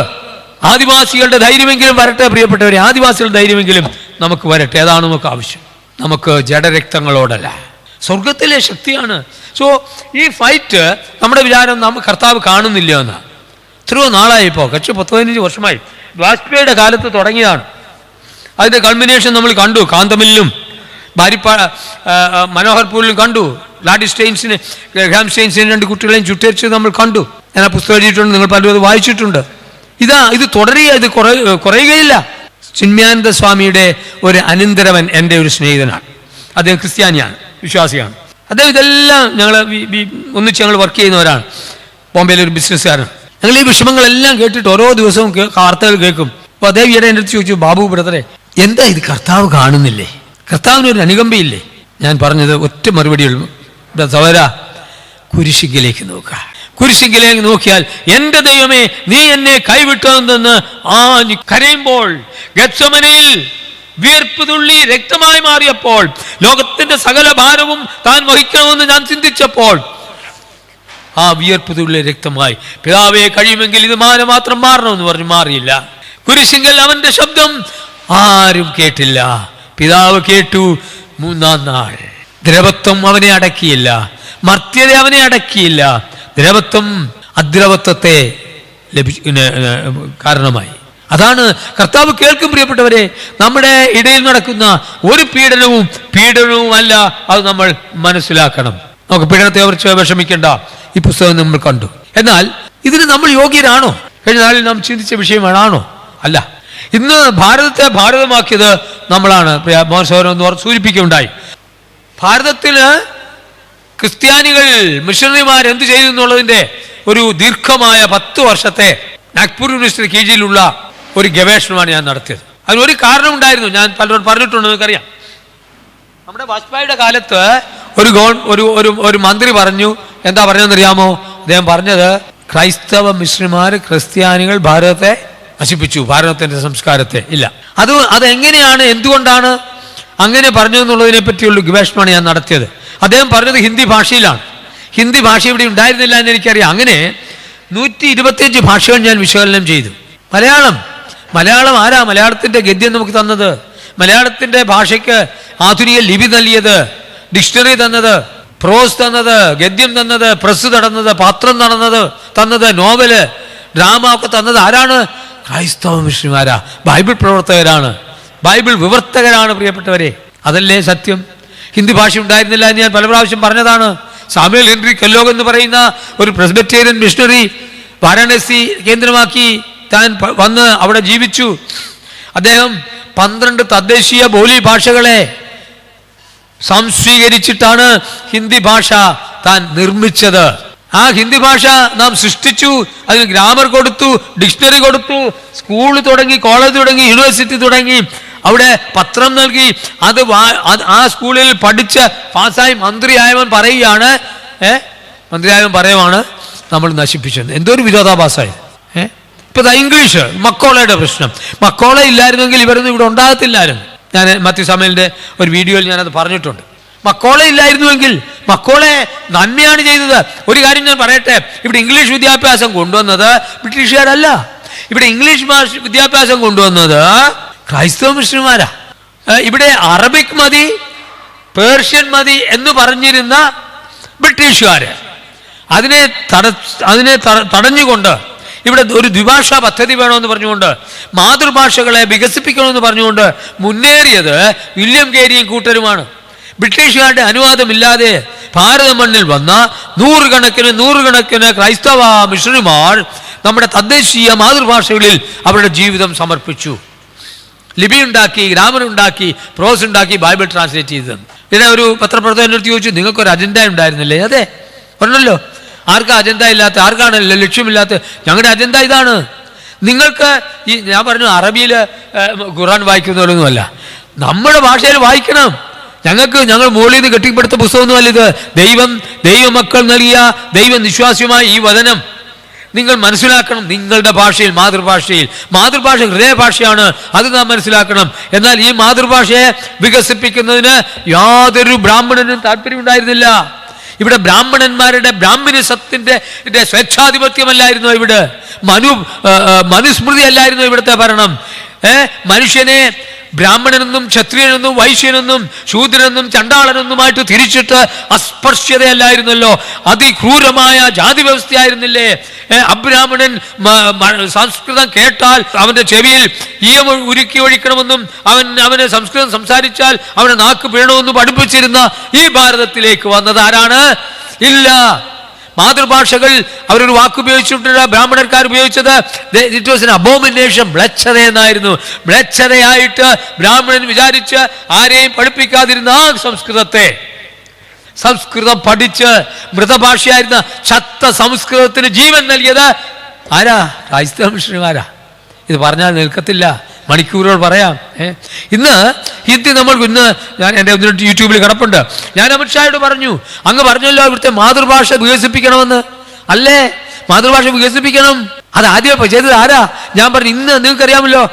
ആദിവാസികളുടെ ധൈര്യമെങ്കിലും വരട്ടെ പ്രിയപ്പെട്ടവരെ. ആദിവാസികളുടെ ധൈര്യമെങ്കിലും നമുക്ക് വരട്ടെ. അതാണ് നമുക്ക് ആവശ്യം. നമുക്ക് ജഡരക്തങ്ങളോടല്ല, സ്വർഗത്തിലെ ശക്തിയാണ്. സോ ഈ ഫൈറ്റ് നമ്മുടെ വിചാരം കർത്താവ് കാണുന്നില്ല എന്നാണ്. എത്രയോ നാളായിപ്പോൾ, 10-15 വർഷമായി. വാജ്പേയിയുടെ കാലത്ത് തുടങ്ങിയതാണ്. അതിൻ്റെ കൾമിനേഷൻ നമ്മൾ കണ്ടു. കാന്തമില്ലും മനോഹർപൂരിലും കണ്ടു. ഗ്രാം സ്റ്റെയിൻസിനെ 2 കുട്ടികളെയും ചുട്ടരിച്ചത് നമ്മൾ കണ്ടു. ഞാൻ ആ പുസ്തകം എഴുതിയിട്ടുണ്ട്, നിങ്ങൾ പലരും അത് വായിച്ചിട്ടുണ്ട്. ഇത് തുടരുക, ഇത് കുറയുകയില്ല. ചിന്മയാനന്ദ സ്വാമിയുടെ ഒരു അനന്തരവൻ എൻ്റെ ഒരു സ്നേഹിതനാണ്. അദ്ദേഹം ക്രിസ്ത്യാനിയാണ്, വിശ്വാസിയാണ്. അദ്ദേഹം ഇതെല്ലാം ഒന്നിച്ച് ഞങ്ങൾ വർക്ക് ചെയ്യുന്നവരാണ്. ബോംബെയിലെ ഒരു ബിസിനസ്സുകാരൻ. ഞങ്ങൾ ഈ വിഷമങ്ങളെല്ലാം കേട്ടിട്ട് ഓരോ ദിവസവും വാർത്തകൾ കേൾക്കും. അപ്പോൾ അദ്ദേഹം ഈയിടെ എൻ്റെ അടുത്ത് ചോദിച്ചു, ബാബു ബ്രദറെ, എന്താ ഇത് കർത്താവ് കാണുന്നില്ലേ? കർത്താവിനൊരു അനുകമ്പയില്ലേ? ഞാൻ പറഞ്ഞത് ഒറ്റ മറുപടിയുള്ളൂ, സഹോദര, കുരിശിങ്കിലേക്ക് നോക്കുക. കുരിശിങ്കിലേക്ക് നോക്കിയാൽ എൻ്റെ ദൈവമേ നീ എന്നെ കൈവിട്ടതെന്ന് കരയുമ്പോൾ, ഗത്സമനയിൽ വിയർപ്പ് തുള്ളി രക്തമായി മാറിയപ്പോൾ, ലോകത്തിന്റെ സകല ഭാരവും താൻ വഹിക്കണമെന്ന് ഞാൻ ചിന്തിച്ചപ്പോൾ, ആ വിയർപ്പ് തുള്ളി രക്തമായി. പിതാവേ കഴിയുമെങ്കിൽ ഇത് മാത്രം മാറണമെന്ന് പറഞ്ഞു. മാറിയില്ല. കുരിശിങ്കൽ അവന്റെ ശബ്ദം ആരും കേട്ടില്ല. പിതാവ് കേട്ടു. 3-ാം നാൾ ദ്രവത്വം അവനെ അടക്കിയില്ല, മർത്യത അവനെ അടക്കിയില്ല. ദ്രവത്വം അദ്രവത്വത്തെ കാരണമായി. അതാണ് കർത്താവ് കേൾക്കും. പ്രിയപ്പെട്ടവരെ, നമ്മുടെ ഇടയിൽ നടക്കുന്ന ഒരു പീഡനവുമല്ല, അത് നമ്മൾ മനസ്സിലാക്കണം. നമുക്ക് പീഡനത്തെ കുറിച്ച് വിഷമിക്കേണ്ട, ഈ പുസ്തകം നമ്മൾ കണ്ടു. എന്നാൽ ഇതിന് നമ്മൾ യോഗ്യരാണോ? കഴിഞ്ഞ നാളിൽ നാം ചിന്തിച്ച വിഷയമാണോ? അല്ല. ഇന്ന് ഭാരതത്തെ ഭാരതമാക്കിയത് നമ്മളാണ്. മോഹൻ സൂചിപ്പിക്കുകയുണ്ടായി. ഭാരതത്തിന് ക്രിസ്ത്യാനികൾ, മിഷണറിമാർ എന്ത് ചെയ്തു എന്നുള്ളതിൻ്റെ ഒരു ദീർഘമായ 10 വർഷത്തെ നാഗ്പൂർ യൂണിവേഴ്സിറ്റി കീഴിലുള്ള ഒരു ഗവേഷണമാണ് ഞാൻ നടത്തിയത്. അതിനൊരു കാരണമുണ്ടായിരുന്നു, ഞാൻ പലരോട് പറഞ്ഞിട്ടുണ്ട്, നിങ്ങൾക്കറിയാം. നമ്മുടെ വാജ്പേയിയുടെ കാലത്ത് ഒരു മന്ത്രി പറഞ്ഞു. എന്താ പറഞ്ഞതെന്നറിയാമോ? അദ്ദേഹം പറഞ്ഞത്, ക്രൈസ്തവ മിഷണറിമാർ, ക്രിസ്ത്യാനികൾ ഭാരതത്തെ നശിപ്പിച്ചു, ഭാരതത്തിന്റെ സംസ്കാരത്തെ. ഇല്ല, അതെങ്ങനെയാണ്, എന്തുകൊണ്ടാണ് അങ്ങനെ പറഞ്ഞു എന്നുള്ളതിനെ പറ്റിയുള്ള ഗവേഷണമാണ് ഞാൻ നടത്തിയത്. അദ്ദേഹം പറഞ്ഞത് ഹിന്ദി ഭാഷയിലാണ്. ഹിന്ദി ഭാഷ ഇവിടെ ഉണ്ടായിരുന്നില്ല എന്ന് എനിക്കറിയാം. അങ്ങനെ 125 ഭാഷകൾ ഞാൻ വിശകലനം ചെയ്തു. മലയാളം ആരാ മലയാളത്തിന്റെ ഗദ്യം നമുക്ക് തന്നത്? മലയാളത്തിന്റെ ഭാഷയ്ക്ക് ആധുനിക ലിപി നൽകിയത്, ഡിക്ഷണറി തന്നത്, പ്രോസ് തന്നത്, ഗദ്യം തന്നത്, പ്രസ് തന്നത്, പാത്രം തന്നത്, നോവല്, ഡ്രാമ ഒക്കെ തന്നത് ആരാണ്? ക്രൈസ്തവ മിഷണറിമാരാ, ബൈബിൾ പ്രവർത്തകരാണ്, ബൈബിൾ വിവർത്തകരാണ്. പ്രിയപ്പെട്ടവരെ, അതല്ലേ സത്യം? ഹിന്ദി ഭാഷ ഉണ്ടായിരുന്നില്ല എന്ന് ഞാൻ പല പ്രാവശ്യം പറഞ്ഞതാണ്. സാമുവൽ ഹെൻറി കെല്ലോഗ് എന്ന് പറയുന്ന ഒരു പ്രസ്ബിറ്റേറിയൻ മിഷണറി വാരാണസി കേന്ദ്രമാക്കി താൻ വന്ന് അവിടെ ജീവിച്ചു. അദ്ദേഹം 12 തദ്ദേശീയ ബോലി ഭാഷകളെ സംസ്വീകരിച്ചിട്ടാണ് ഹിന്ദി ഭാഷ താൻ നിർമ്മിച്ചത്. ആ ഹിന്ദി ഭാഷ നാം സൃഷ്ടിച്ചു, അതിന് ഗ്രാമർ കൊടുത്തു, ഡിക്ഷണറി കൊടുത്തു, സ്കൂൾ തുടങ്ങി, കോളേജ് തുടങ്ങി, യൂണിവേഴ്സിറ്റി തുടങ്ങി, അവിടെ പത്രം നൽകി. ആ സ്കൂളിൽ പഠിച്ച് പാസ്സായി മന്ത്രിയായവൻ പറയുവാണ് നമ്മൾ നശിപ്പിച്ചത്. എന്തൊരു വിരോധാഭാസമായി. ഇപ്പൊ ഇംഗ്ലീഷ്, മക്കോളയുടെ പ്രശ്നം. മക്കോള ഇല്ലായിരുന്നെങ്കിൽ ഇവരൊന്നും ഇവിടെ ഉണ്ടാകത്തില്ലായിരുന്നു. ഞാൻ മത്യു സമയലിന്റെ ഒരു വീഡിയോയിൽ ഞാനത് പറഞ്ഞിട്ടുണ്ട്. മക്കോള ഇല്ലായിരുന്നുവെങ്കിൽ, മക്കോളെ നന്മയാണ് ചെയ്തത്. ഒരു കാര്യം ഞാൻ പറയട്ടെ, ഇവിടെ ഇംഗ്ലീഷ് വിദ്യാഭ്യാസം കൊണ്ടുവന്നത് ബ്രിട്ടീഷുകാരല്ല. ഇവിടെ ഇംഗ്ലീഷ് വിദ്യാഭ്യാസം കൊണ്ടുവന്നത് ക്രൈസ്തവ മിഷണറിമാരാ. ഇവിടെ അറബിക് മതി, പേർഷ്യൻ മതി എന്ന് പറഞ്ഞിരുന്ന ബ്രിട്ടീഷുകാര് അതിനെ തടഞ്ഞുകൊണ്ട് ഇവിടെ ഒരു ദ്വിഭാഷാ പദ്ധതി വേണമെന്ന് പറഞ്ഞുകൊണ്ട്, മാതൃഭാഷകളെ വികസിപ്പിക്കണമെന്ന് പറഞ്ഞുകൊണ്ട് മുന്നേറിയത് വില്യം കേരിയും കൂട്ടരുമാണ്. ബ്രിട്ടീഷുകാരുടെ അനുവാദമില്ലാതെ ഭാരത മണ്ണിൽ വന്ന നൂറുകണക്കിന് ക്രൈസ്തവ മിഷണറിമാർ നമ്മുടെ തദ്ദേശീയ മാതൃഭാഷകളിൽ അവരുടെ ജീവിതം സമർപ്പിച്ചു. ലിപി ഉണ്ടാക്കി, ഗ്രാമർ ഉണ്ടാക്കി, പ്രോസ് ഉണ്ടാക്കി, ബൈബിൾ ട്രാൻസ്ലേറ്റ് ചെയ്തത്. പിന്നെ ഒരു പത്രപ്രവർത്തകനോട് ചോദിച്ചു, നിങ്ങൾക്കൊരു അജണ്ട ഉണ്ടായിരുന്നില്ലേ? അതെ, പറഞ്ഞല്ലോ. ആർക്കാ അജണ്ട ഇല്ലാത്ത? ആർക്കാണ് ലക്ഷ്യമില്ലാത്ത? ഞങ്ങളുടെ അജണ്ട ഇതാണ്. നിങ്ങൾക്ക് ഞാൻ പറഞ്ഞു, അറബിയിൽ ഖുർആൻ വായിക്കുന്നവരൊന്നുമല്ല, നമ്മുടെ ഭാഷയിൽ വായിക്കണം. ഞങ്ങൾ മുകളിൽ നിന്ന് കെട്ടിപ്പടുത്ത പുസ്തകമൊന്നുമല്ല ഇത്. ദൈവമക്കൾ നൽകിയ ദൈവനിശ്വാസ്യമായ ഈ വചനം നിങ്ങൾ മനസ്സിലാക്കണം. നിങ്ങളുടെ ഭാഷയിൽ, മാതൃഭാഷ ഹൃദയഭാഷയാണ്, അത് നാം മനസ്സിലാക്കണം. എന്നാൽ ഈ മാതൃഭാഷയെ വികസിപ്പിക്കുന്നതിന് യാതൊരു ബ്രാഹ്മണനും താല്പര്യമുണ്ടായിരുന്നില്ല. ഇവിടെ ബ്രാഹ്മണന്മാരുടെ ബ്രാഹ്മണ്യസത്തിന്റെ സ്വേച്ഛാധിപത്യമല്ലായിരുന്നു. ഇവിടെ മനുസ്മൃതി അല്ലായിരുന്നു ഇവിടുത്തെ ഭരണം. മനുഷ്യനെ ബ്രാഹ്മണനെന്നും ക്ഷത്രിയനെന്നും വൈശ്യനെന്നും ശൂദ്രനെന്നും ചണ്ടാളനെന്നുമായിട്ട് തിരിച്ചിട്ട് അസ്പർശ്യതയല്ലായിരുന്നല്ലോ, അതിക്രൂരമായ ജാതി വ്യവസ്ഥയായിരുന്നില്ലേ? അബ്രാഹ്മണൻ സംസ്കൃതം കേട്ടാൽ അവന്റെ ചെവിയിൽ ഈയം ഉരുക്കി ഒഴിക്കണമെന്നും അവന് സംസ്കൃതം സംസാരിച്ചാൽ അവനെ നാക്ക് വീണമെന്നും പഠിപ്പിച്ചിരുന്ന ഈ ഭാരതത്തിലേക്ക് വന്നത് ആരാണ്? ഇല്ല. മാതൃഭാഷകൾ അവരൊരു വാക്കുപയോഗിച്ചിട്ടില്ല. ബ്രാഹ്മണർക്കാർ ഉപയോഗിച്ചത് ഇറ്റ് വാസ് എൻ അബോമിനേഷൻ, മ്ലേച്ഛത എന്നായിരുന്നു. മ്ലേച്ഛതയായിട്ട് ബ്രാഹ്മണൻ വിചാരിച്ച് ആരെയും പഠിപ്പിക്കാതിരുന്ന ആ സംസ്കൃതം പഠിച്ച് മൃതഭാഷയായിരുന്ന ചത്ത സംസ്കൃതത്തിന് ജീവൻ നൽകിയത് ആരാ? ക്രൈസ്തവ മിഷണറിമാരാ. ഇത് പറഞ്ഞാൽ നിൽക്കത്തില്ല, മണിക്കൂറുകൾ പറയാം. ഇന്ന് ഹിന്ദി ഞാൻ എൻ്റെ യൂട്യൂബിൽ കിടപ്പുണ്ട്. ഞാൻ അമിത്ഷായോട് പറഞ്ഞു, അങ്ങ് പറഞ്ഞല്ലോ ഇവിടുത്തെ മാതൃഭാഷ വികസിപ്പിക്കണമെന്ന്. അല്ലേ, മാതൃഭാഷ വികസിപ്പിക്കണം. അത് ആദ്യം ചെയ്തത് ആരാ? ഞാൻ പറഞ്ഞു, ഇന്ന് നിങ്ങൾക്കറിയാമല്ലോ,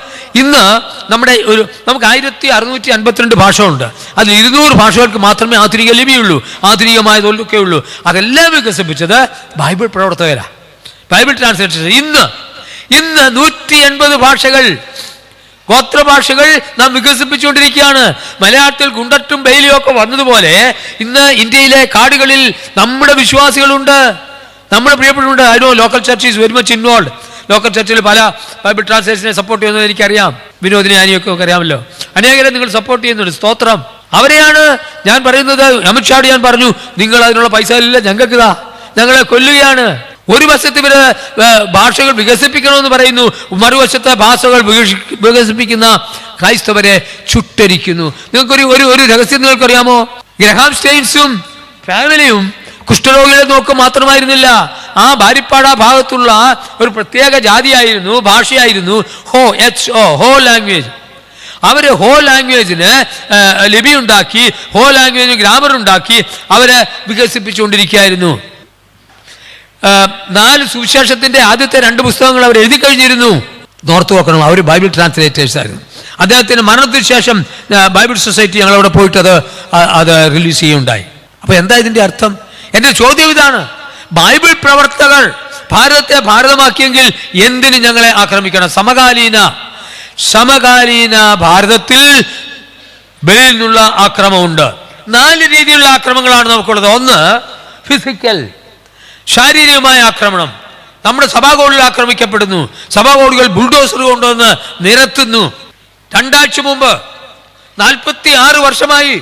ഇന്ന് നമുക്ക് 1652 ഭാഷ ഉണ്ട്. അതിൽ 200 ഭാഷകൾക്ക് മാത്രമേ ആധുനിക ലിപിയുള്ളൂ, ആധുനികമായതൊക്കെ ഉള്ളൂ. അതെല്ലാം വികസിപ്പിച്ചത് ബൈബിൾ പ്രവർത്തകരാ, ബൈബിൾ ട്രാൻസ്ലേറ്റേഴ്സ്. ഇന്ന് 180 ഭാഷകൾ, ഗോത്രഭാഷകൾ നാം വികസിപ്പിച്ചുകൊണ്ടിരിക്കുകയാണ്. മലയാളത്തിൽ ഗുണ്ടറ്റും ബെയിലിയും ഒക്കെ വന്നതുപോലെ ഇന്ന് ഇന്ത്യയിലെ കാടുകളിൽ നമ്മുടെ വിശ്വാസികളുണ്ട്, നമ്മുടെ പ്രിയപ്പെട്ടുണ്ട്. I know local church is very much involve. Local ചർച്ചിൽ പല ബൈബിൾ ട്രാൻസ്ലേഷനെ സപ്പോർട്ട് ചെയ്യുന്നത് എനിക്കറിയാം. വിനോദിനെ അനിയൊക്കെ അറിയാമല്ലോ. അനേകരെ നിങ്ങൾ സപ്പോർട്ട് ചെയ്യുന്നുണ്ട്, സ്തോത്രം. അവരെയാണ് ഞാൻ പറയുന്നത്. അമിത്ഷാട് ഞാൻ പറഞ്ഞു, നിങ്ങൾ അതിനുള്ള പൈസ ഇല്ല, ഞങ്ങൾക്കിതാ, ഞങ്ങളെ കൊല്ലുകയാണ്. ഒരു വശത്ത് ഇവര് ഭാഷകൾ വികസിപ്പിക്കണമെന്ന് പറയുന്നു, മറുവശത്തെ ഭാഷകൾ വികസിപ്പിക്കുന്ന ക്രൈസ്തവരെ ചുട്ടരിക്കുന്നു. നിങ്ങൾക്കൊരു ഒരു രഹസ്യം നിങ്ങൾക്കറിയാമോ? ഗ്രഹാം സ്റ്റെയിൻസും ഫാമിലിയും കുഷ്ഠരോഗികളെ നോക്കുക മാത്രമായിരുന്നില്ല, ആ ബാരിപ്പാട ഭാഗത്തുള്ള ഒരു പ്രത്യേക ജാതിയായിരുന്നു, ഭാഷയായിരുന്നു ഹോ ലാംഗ്വേജ്. അവര് ഹോ ലാംഗ്വേജിന് ലിപി ഉണ്ടാക്കി, ഹോ ലാംഗ്വേജിന് ഗ്രാമർ ഉണ്ടാക്കി അവരെ വികസിപ്പിച്ചുകൊണ്ടിരിക്കുകയായിരുന്നു. 4 സുവിശേഷത്തിന്റെ ആദ്യത്തെ 2 പുസ്തകങ്ങൾ അവർ എഴുതി കഴിഞ്ഞിരുന്നു. നോർത്ത് നോക്കണം, അവർ ബൈബിൾ ട്രാൻസ്ലേറ്റേഴ്സ് ആയിരുന്നു. അദ്ദേഹത്തിന്റെ മരണത്തിന് ശേഷം ബൈബിൾ സൊസൈറ്റി ഞങ്ങളവിടെ പോയിട്ട് അത് റിലീസ് ചെയ്യുകയുണ്ടായി. അപ്പൊ എന്താ ഇതിന്റെ അർത്ഥം? എന്റെ ചോദ്യം ഇതാണ്, ബൈബിൾ പ്രവർത്തകർ ഭാരതത്തെ ഭാരതമാക്കിയെങ്കിൽ എന്തിന് ഞങ്ങളെ ആക്രമിക്കണം? സമകാലീന ഭാരതത്തിൽ വെളിയിൽ നിന്നുള്ള ആക്രമണമുണ്ട്. 4 രീതിയിലുള്ള ആക്രമണങ്ങളാണ് നമുക്കുള്ളത്. ഒന്ന്, ഫിസിക്കൽ, ശാരീരികമായ ആക്രമണം. നമ്മുടെ സഭാകോടുകൾ ആക്രമിക്കപ്പെടുന്നു, സഭാകോടുകൾ ബുൾഡോസർ കൊണ്ടുവന്ന് നിരത്തുന്നു. 2 ആഴ്ച മുമ്പ് 46 വർഷമായി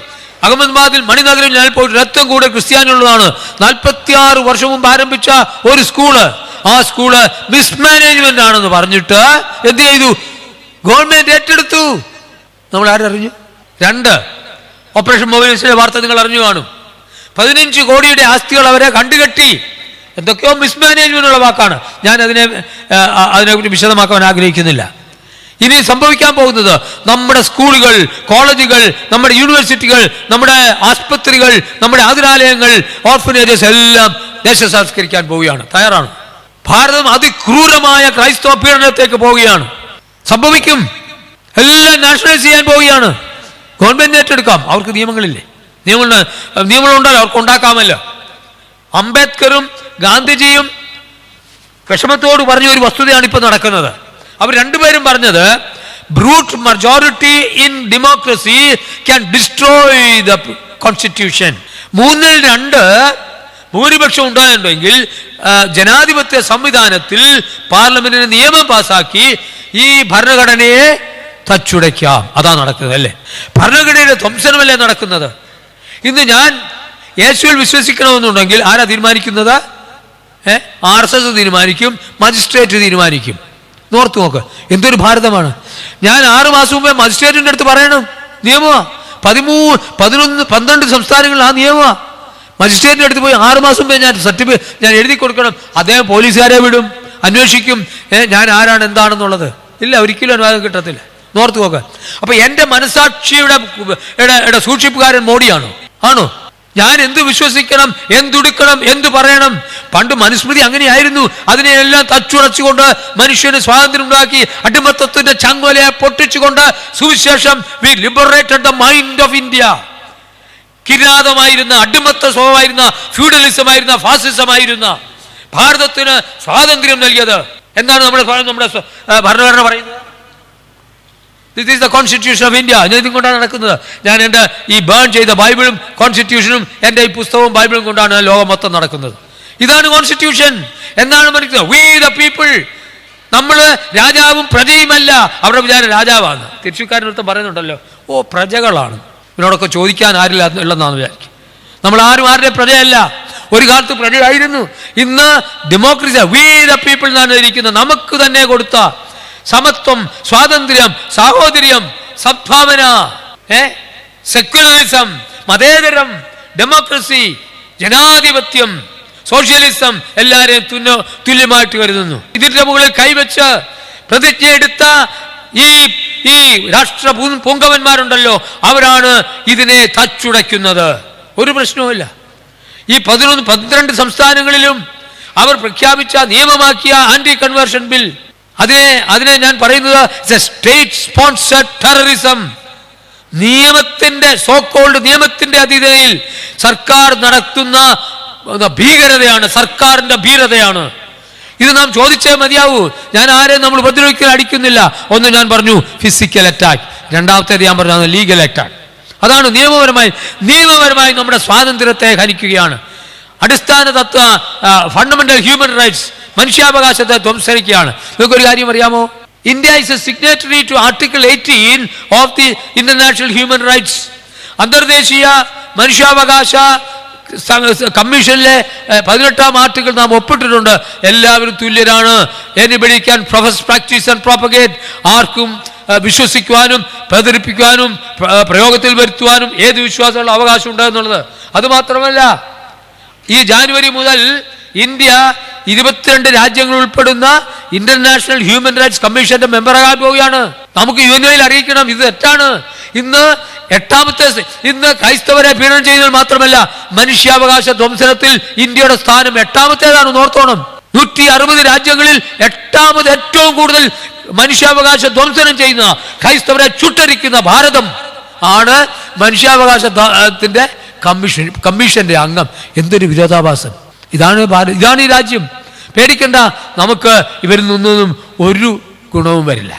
അഹമ്മദാബാദിൽ മണിനഗറിൽ ഞാൻ പോയിട്ട് രക്തം കൂടെ ക്രിസ്ത്യാനികളുള്ളതാണ്. 46 വർഷം മുമ്പ് ആരംഭിച്ച ഒരു സ്കൂള്, ആ സ്കൂള് മിസ്മാനേജ്മെന്റ് ആണെന്ന് പറഞ്ഞിട്ട് എന്ത് ചെയ്തു? ഗവൺമെന്റ് ഏറ്റെടുത്തു. നമ്മൾ ആരറിഞ്ഞു? 2, ഓപ്പറേഷൻ മൊബൈൽസിന്റെ വാർത്ത നിങ്ങൾ അറിഞ്ഞു കാണും. 15 കോടിയുടെ ആസ്തികൾ അവരെ കണ്ടുകെട്ടി. എന്തൊക്കെയോ മിസ്മാനേജ്മെന്റ് ഉള്ള വാക്കാണ്, ഞാൻ അതിനെക്കുറിച്ച് വിശദമാക്കാൻ ആഗ്രഹിക്കുന്നില്ല. ഇനി സംഭവിക്കാൻ പോകുന്നത്, നമ്മുടെ സ്കൂളുകൾ, കോളേജുകൾ, നമ്മുടെ യൂണിവേഴ്സിറ്റികൾ, നമ്മുടെ ആസ്പത്രികൾ, നമ്മുടെ ആതുരാലയങ്ങൾ, ഓർഫനേജസ് എല്ലാം ദേശസാത്കരിക്കാൻ പോവുകയാണ്, തയ്യാറാണ്. ഭാരതം അതിക്രൂരമായ ക്രൈസ്തവ പീഡനത്തേക്ക് പോവുകയാണ്. സംഭവിക്കും. എല്ലാം നാഷണലൈസ് ചെയ്യാൻ പോവുകയാണ്. ഗവൺമെന്റ് ഏറ്റെടുക്കാം. അവർക്ക് നിയമങ്ങളില്ലേ? നിയമങ്ങളുണ്ടല്ലോ, അവർക്ക് ഉണ്ടാക്കാമല്ലോ. അംബേദ്കറും ഗാന്ധിജിയും വിഷമത്തോട് പറഞ്ഞ ഒരു വസ്തുതയാണ് ഇപ്പൊ നടക്കുന്നത്. അവർ രണ്ടുപേരും പറഞ്ഞത്, brute majority in democracy can destroy the constitution. 3/2 ഭൂരിപക്ഷം ഉണ്ടായിട്ടുണ്ടെങ്കിൽ ജനാധിപത്യ സംവിധാനത്തിൽ പാർലമെന്റിന് നിയമം പാസാക്കി ഈ ഭരണഘടനയെ തച്ചുടയ്ക്കാം. അതാ നടക്കുന്നത്, അല്ലേ? ഭരണഘടനയുടെ ധ്വംസനമല്ലേ നടക്കുന്നത്? ഇന്ന് ഞാൻ യേശുവിൽ വിശ്വസിക്കണമെന്നുണ്ടെങ്കിൽ ആരാ തീരുമാനിക്കുന്നത്? RSS തീരുമാനിക്കും, മജിസ്ട്രേറ്റ് തീരുമാനിക്കും. നോർത്ത് നോക്ക്, എന്തൊരു ഭാരതമാണ്. ഞാൻ 6 മാസം മുമ്പേ മജിസ്ട്രേറ്റിന്റെ അടുത്ത് പറയണം, നിയമമാ. 12 സംസ്ഥാനങ്ങളിൽ ആ നിയമമാ. മജിസ്ട്രേറ്റിന്റെ അടുത്ത് പോയി 6 മാസം മുമ്പേ ഞാൻ എഴുതി കൊടുക്കണം. അദ്ദേഹം പോലീസുകാരെ വിടും, അന്വേഷിക്കും ഞാൻ ആരാണ് എന്താണെന്നുള്ളത്. ഇല്ല, ഒരിക്കലും അനുവാദം കിട്ടത്തില്ല. നോർത്ത് നോക്ക്. അപ്പൊ എന്റെ മനസാക്ഷിയുടെ സൂക്ഷിപ്പുകാരൻ മോഡിയാണോ? ആണോ? ഞാൻ എന്ത് വിശ്വസിക്കണം, എന്തുടുക്കണം, എന്തു പറയണം? പണ്ട് മനുസ്മൃതി അങ്ങനെയായിരുന്നു. അതിനെയെല്ലാം തച്ചുടച്ചുകൊണ്ട് മനുഷ്യന് സ്വാതന്ത്ര്യം ഉണ്ടാക്കി അടിമത്തത്തിന്റെ ചങ്ങലയെ പൊട്ടിച്ചുകൊണ്ട് സുവിശേഷം we liberated the mind of India. കിരാതമായിരുന്ന, അടിമത്ത സ്വഭാവമായിരുന്ന, ഫ്യൂഡലിസമായിരുന്ന, ഫാസിസമായിരുന്ന ഭാരതത്തിന് സ്വാതന്ത്ര്യം നൽകിയത്. എന്താണ് നമ്മുടെ ഭരണഘടന പറയുന്നത്? This is the constitution of India. ഇതുകൊണ്ടാണ് നടക്കുന്നത്. ഞാൻ എൻ്റെ ഈ ബേൺ ചെയ്ത ബൈബിളും കോൺസ്റ്റിറ്റ്യൂഷനും എൻ്റെ ഈ പുസ്തകവും ബൈബിളും കൊണ്ടാണ് ലോകം മൊത്തം നടക്കുന്നത്. ഇതാണ് കോൺസ്റ്റിറ്റ്യൂഷൻ. എന്താണ് മനസ്സിലാക്കുക? We the people. നമ്മൾ രാജാവും പ്രജയുമല്ല. അവരുടെ വിചാരം രാജാവാണ്. തിരുച്ചിക്കാരനടുത്ത് പറയുന്നുണ്ടല്ലോ, പ്രജകളാണ്. ഇവരോടൊക്കെ ചോദിക്കാൻ ആരില്ല ഉള്ളതെന്നാണ് വിചാരിക്കും. നമ്മൾ ആരുടെ പ്രജയല്ല. ഒരു കാലത്ത് പ്രജയായിരുന്നു. ഇന്ന് ഡെമോക്രസി, വി ദ പീപ്പിൾ എന്നാണ് ഇരിക്കുന്നത്. നമുക്ക് തന്നെ കൊടുത്ത സമത്വം, സ്വാതന്ത്ര്യം, സാഹോദര്യം, സദ്ഭാവന, സെക്യുലറിസം, മതേതരം, ഡെമോക്രസി, ജനാധിപത്യം, സോഷ്യലിസം എല്ലാവരെയും തുല്യമായിട്ട് കരുതുന്നു. ഇതിന്റെ മുകളിൽ കൈവച്ച് പ്രതിജ്ഞ എടുത്ത ഈ രാഷ്ട്ര പൂങ്കവന്മാരുണ്ടല്ലോ, അവരാണ് ഇതിനെ തച്ചുടയ്ക്കുന്നത്. ഒരു പ്രശ്നവുമില്ല. ഈ 12 സംസ്ഥാനങ്ങളിലും അവർ പ്രഖ്യാപിച്ച, നിയമമാക്കിയ ആന്റി കൺവേർഷൻ ബിൽ, അതിനെ ഞാൻ പറയുന്നത് സ്റ്റേറ്റ് സ്പോൺസർഡ് ടെററിസം. നിയമത്തിന്റെ, സോക്കോൾഡ് നിയമത്തിന്റെ അധീനതയിൽ സർക്കാർ നടത്തുന്ന ഭീകരതയാണ്, സർക്കാരിന്റെ ഭീകരതയാണ്. ഇത് നാം ചോദിച്ചേ മതിയാവൂ. ഞാൻ ആരെയും നമ്മൾ ഉപദ്രവിക്കാൻ അടിക്കുന്നില്ല. ഒന്ന് ഞാൻ പറഞ്ഞു ഫിസിക്കൽ അറ്റാക്ക്, രണ്ടാമത്തേത് ഞാൻ പറഞ്ഞു ലീഗൽ അറ്റാക്ക്. അതാണ് നിയമപരമായി നമ്മുടെ സ്വാതന്ത്ര്യത്തെ ഹനിക്കുകയാണ്. അടിസ്ഥാന തത്വ, ഫണ്ടമെന്റൽ ഹ്യൂമൻ റൈറ്റ്സ്, മനുഷ്യാവകാശത്തെ ധ്വംസരിക്കുകയാണ്. നിങ്ങൾക്കൊരു കാര്യം അറിയാമോ? India is a signatory to article 18 of the international human rights. അന്തർദേശീയ മനുഷ്യാവകാശ കമ്മീഷനിലെ 18-ാം ആർട്ടിക്കിൾ നാം ഒപ്പിട്ടിട്ടുണ്ട്. എല്ലാവരും തുല്യരാണ്. Anybody can profess, practice and propagate. ആർക്കും വിശ്വസിക്കുവാനും പ്രചരിപ്പിക്കുവാനും പ്രയോഗത്തിൽ വരുത്തുവാനും ഏത് വിശ്വാസമുള്ള അവകാശം ഉണ്ട് എന്നുള്ളത്. അതുമാത്രമല്ല, ഈ ജാനുവരി മുതൽ ഇന്ത്യ 22 രാജ്യങ്ങൾ ഉൾപ്പെടുന്ന ഇന്റർനാഷണൽ ഹ്യൂമൻ റൈറ്റ്സ് കമ്മീഷന്റെ മെമ്പറാകാൻ പോവുകയാണ്. നമുക്ക് യുഎൻഒയിൽ അറിയിക്കണം, ഇത് തെറ്റാണ്. ഇന്ന് ക്രൈസ്തവരെ പീഡനം ചെയ്യുന്നത് മാത്രമല്ല, മനുഷ്യാവകാശ ധ്വംസനത്തിൽ ഇന്ത്യയുടെ സ്ഥാനം 8-ാമത്തേതാണ്. ഓർത്തോണം, 160 രാജ്യങ്ങളിൽ 8-ാമത് ഏറ്റവും കൂടുതൽ മനുഷ്യാവകാശ ധ്വംസനം ചെയ്യുന്ന, ക്രൈസ്തവരെ ചുട്ടരിക്കുന്ന ഭാരതം ആണ് മനുഷ്യാവകാശത്തിന്റെ കമ്മീഷന്റെ അംഗം. എന്തൊരു വിരോധാഭാസം! ഇതാണ് ഈ രാജ്യം. പേടിക്കണ്ട, നമുക്ക് ഇവരിൽ നിന്നൊന്നും ഒരു ഗുണവും വരില്ല.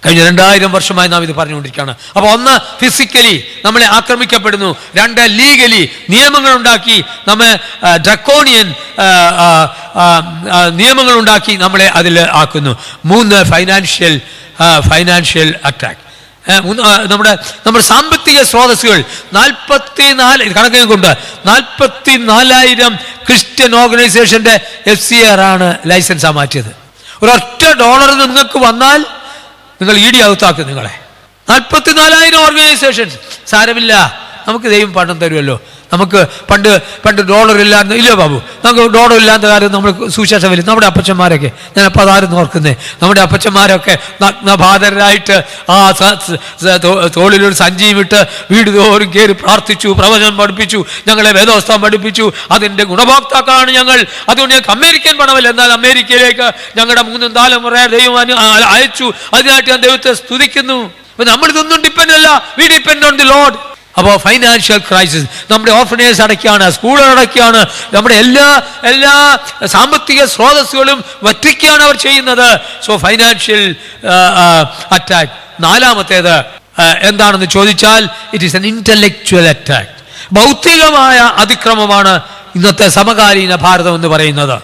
കഴിഞ്ഞ 2000 വർഷമായി നാം ഇത് പറഞ്ഞുകൊണ്ടിരിക്കുകയാണ്. അപ്പോൾ 1, ഫിസിക്കലി നമ്മളെ ആക്രമിക്കപ്പെടുന്നു. 2, ലീഗലി നിയമങ്ങൾ ഉണ്ടാക്കി നമ്മെ ഡ്രക്കോണിയൻ നിയമങ്ങൾ ഉണ്ടാക്കി നമ്മളെ അതിൽ ആക്കുന്നു. 3, ഫൈനാൻഷ്യൽ അറ്റാക്ക്. നമ്മുടെ സാമ്പത്തിക സ്രോതസ്സുകൾ 44 കണക്കിനെ കൊണ്ട് 44,000 ക്രിസ്ത്യൻ ഓർഗനൈസേഷന്റെ FCR ആണ് ലൈസൻസാ മാറ്റിയത്. ഒരൊറ്റ $1 നിങ്ങൾക്ക് വന്നാൽ നിങ്ങൾ ED അകത്താക്കും നിങ്ങളെ. 44,000 ഓർഗനൈസേഷൻസ്. സാരമില്ല, നമുക്ക് ദൈവം പണം തരുമല്ലോ. നമുക്ക് പണ്ട് ഡോളർ ഇല്ലാന്ന് ഇല്ല ബാബു, നമുക്ക് ഡോളർ ഇല്ലാത്ത കാര്യം നമ്മൾ സുവിശേഷം വരും. നമ്മുടെ അപ്പച്ചന്മാരൊക്കെ, ഞാൻ അപ്പോൾ അതാരും ഓർക്കുന്നേ, നമ്മുടെ അപ്പച്ചന്മാരൊക്കെ നഗ്നബാധരായിട്ട് ആ തോളിലൊരു സഞ്ചിയും ഇട്ട് വീട് തോറും കയറി പ്രാർത്ഥിച്ചു, പ്രവചനം പഠിപ്പിച്ചു, ഞങ്ങളെ വേദോസ്തവം പഠിപ്പിച്ചു. അതിൻ്റെ ഗുണഭോക്താക്കളാണ് ഞങ്ങൾ. അതുകൊണ്ട് ഞങ്ങൾക്ക് അമേരിക്കൻ പണമല്ല, എന്നാൽ അമേരിക്കയിലേക്ക് ഞങ്ങളുടെ 3 തലമുറ ദൈവം അയച്ചു. അതിനായിട്ട് ഞാൻ ദൈവത്തെ സ്തുതിക്കുന്നു. അപ്പൊ നമ്മളിതൊന്നും ഡിപ്പെൻഡ് അല്ല, V depend on the Lord. അപ്പോൾ ഫൈനാൻഷ്യൽ ക്രൈസിസ്, നമ്മുടെ ഓർഫനേജ് അടയ്ക്കുകയാണ്, സ്കൂളുകൾ അടയ്ക്കുകയാണ്, നമ്മുടെ എല്ലാ സാമ്പത്തിക സ്രോതസ്സുകളും വറ്റിക്കുകയാണ് അവർ ചെയ്യുന്നത്. So financial attack. 4-ാമത്തേത് എന്താണെന്ന് ചോദിച്ചാൽ, it is N intellectual attack. ഭൗതികമായ അതിക്രമമാണ് ഇന്നത്തെ സമകാലീന ഭാരതം എന്ന് പറയുന്നത്.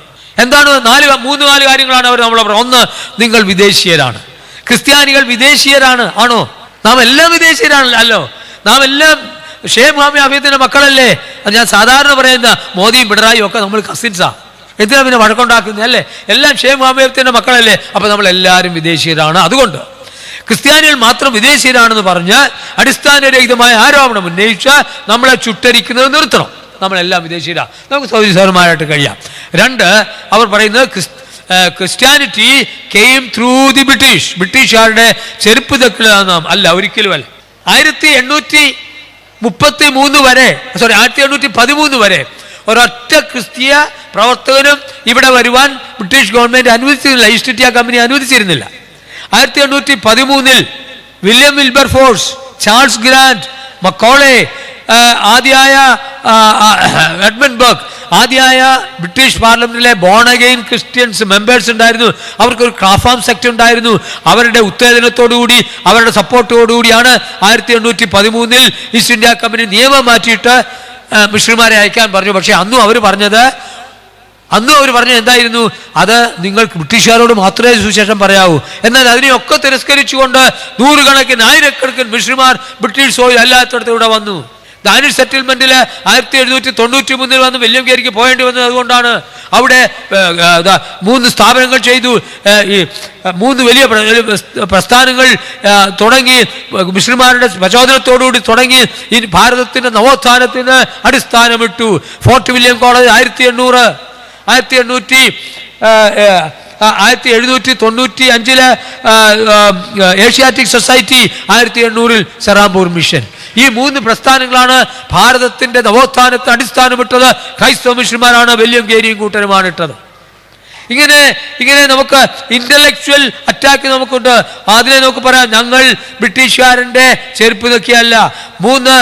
എന്താണ്? 3-4 കാര്യങ്ങളാണ് അവർ നമ്മളെ. 1, നിങ്ങൾ വിദേശീയരാണ്. ക്രിസ്ത്യാനികൾ വിദേശീയരാണ്. ആണോ? നാം എല്ലാം വിദേശീയരാണല്ലോ. നാം എല്ലാം ഷേഖ് മുഹമ്മദ് അബീദിന്റെ മക്കളല്ലേ. അത് ഞാൻ സാധാരണ പറയുന്ന മോദിയും പിണറായിയും ഒക്കെ നമ്മൾ കസിൻസാ. എന്തിനാ പിന്നെ വഴക്കുണ്ടാക്കുന്നത് അല്ലേ? എല്ലാം ഷേഖ് മുഹമ്മദ് അബീദിന്റെ മക്കളല്ലേ. അപ്പൊ നമ്മൾ എല്ലാവരും വിദേശീയരാണ്. അതുകൊണ്ട് ക്രിസ്ത്യാനികൾ മാത്രം വിദേശീയരാണെന്ന് പറഞ്ഞ് അടിസ്ഥാനരഹിതമായ ആരോപണം ഉന്നയിച്ച് നമ്മളെ ചുട്ടരിക്കുന്നത് നിർത്തണം. നമ്മളെല്ലാം വിദേശീയരാണ്, നമുക്ക് സൗദിസന്മാരായിട്ട് കഴിയാം. 2, അവർ പറയുന്നത് ക്രിസ്ത്യാനിറ്റി കെയിം ത്രൂ ദി ബ്രിട്ടീഷുകാരുടെ ചെരുപ്പ് തെക്കിലാണ് നാം. അല്ല, ഒരിക്കലും അല്ല. 1813 വരെ ഒരൊറ്റ ക്രിസ്തീയ പ്രവർത്തകനും ഇവിടെ വരുവാൻ ബ്രിട്ടീഷ് ഗവൺമെന്റ് അനുവദിച്ചിരുന്നില്ല. ഈസ്റ്റ് ഇന്ത്യ കമ്പനി അനുവദിച്ചിരുന്നില്ല. 1813 William Wilberforce, Charles Grant, Macaulay, ആദ്യമായ എഡ്മണ്ട് ബർക്ക്, ആദ്യമായ ബ്രിട്ടീഷ് പാർലമെന്റിലെ ബോൺ അഗെയിൻ ക്രിസ്ത്യൻസ് മെമ്പേഴ്സ് ഉണ്ടായിരുന്നു. അവർക്കൊരു ക്രാഫാം സെക്ട് ഉണ്ടായിരുന്നു. അവരുടെ ഉത്തേജനത്തോടുകൂടി, അവരുടെ സപ്പോർട്ടോടുകൂടിയാണ് 1813 ഈസ്റ്റ് ഇന്ത്യ കമ്പനി നിയമം മാറ്റിയിട്ട് മിഷണറിമാരെ അയക്കാൻ പറഞ്ഞു. പക്ഷേ അന്നും അവർ പറഞ്ഞത് എന്തായിരുന്നു? അത് നിങ്ങൾക്ക് ബ്രിട്ടീഷുകാരോട് മാത്രമേ സുവിശേഷം പറയാവൂ. എന്നാൽ അതിനെയൊക്കെ തിരസ്കരിച്ചുകൊണ്ട് 100 കണക്കിന് 1000 മിഷണറിമാർ ബ്രിട്ടീഷ് സോയിൽ അല്ലാത്തടത്ത് ഇവിടെ വന്നു. ഡാനിഷ് സെറ്റിൽമെന്റിൽ 1793 വന്ന് വില്യം കേരിക്ക് പോകേണ്ടി വന്നത് അതുകൊണ്ടാണ്. അവിടെ 3 സ്ഥാപനങ്ങൾ ചെയ്തു. ഈ 3 വലിയ പ്രസ്ഥാനങ്ങൾ തുടങ്ങി, മിഷണറിമാരുടെ പ്രചോദനത്തോടുകൂടി തുടങ്ങി. ഈ ഭാരതത്തിന്റെ നവോത്ഥാനത്തിന് അടിസ്ഥാനമിട്ടു. Fort William college 1795 Asiatic society, 1800 Serampore mission. ഈ 3 പ്രസ്ഥാനങ്ങളാണ് ഭാരതത്തിന്റെ നവോത്ഥാനത്തെ അടിസ്ഥാനമിട്ടത്. ക്രൈസ്തവ മിഷന്മാരാണ്, വില്യം കേരിയും കൂട്ടരുമാണ് ഇട്ടത്. ഇങ്ങനെ നമുക്ക് ഇന്റലക്ച്വൽ അറ്റാക്ക് നമുക്കുണ്ട്. അതിനെ നമുക്ക് പറയാം, ഞങ്ങൾ ബ്രിട്ടീഷുകാരൻ്റെ ചെരുപ്പ് നോക്കിയല്ല. 3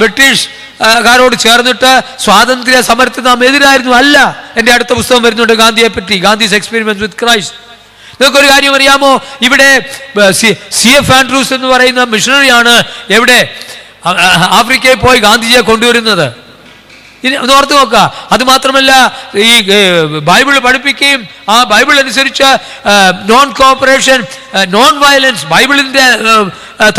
ബ്രിട്ടീഷുകാരോട് ചേർന്നിട്ട് സ്വാതന്ത്ര്യ സമരത്തിന് നാം എതിരായിരുന്നു. അല്ല, എൻ്റെ അടുത്ത പുസ്തകം വരുന്നുണ്ട് ഗാന്ധിയെ പറ്റി, ഗാന്ധീസ് എക്സ്പെരിമെന്റ് വിത്ത് ക്രൈസ്റ്റ്. നിങ്ങൾക്കൊരു കാര്യം അറിയാമോ? ഇവിടെ CF ആൻഡ്രൂസ് എന്ന് പറയുന്ന മിഷണറിയാണ് എവിടെ ആഫ്രിക്കയിൽ പോയി ഗാന്ധിജിയെ കൊണ്ടുവരുന്നത്. ഇനി ഒന്ന് ഓർത്ത് നോക്കുക. അതുമാത്രമല്ല, ഈ ബൈബിൾ പഠിപ്പിക്കുകയും ആ ബൈബിൾ അനുസരിച്ച് നോൺ കോപ്പറേഷൻ, നോൺ വയലൻസ് ബൈബിളിൻ്റെ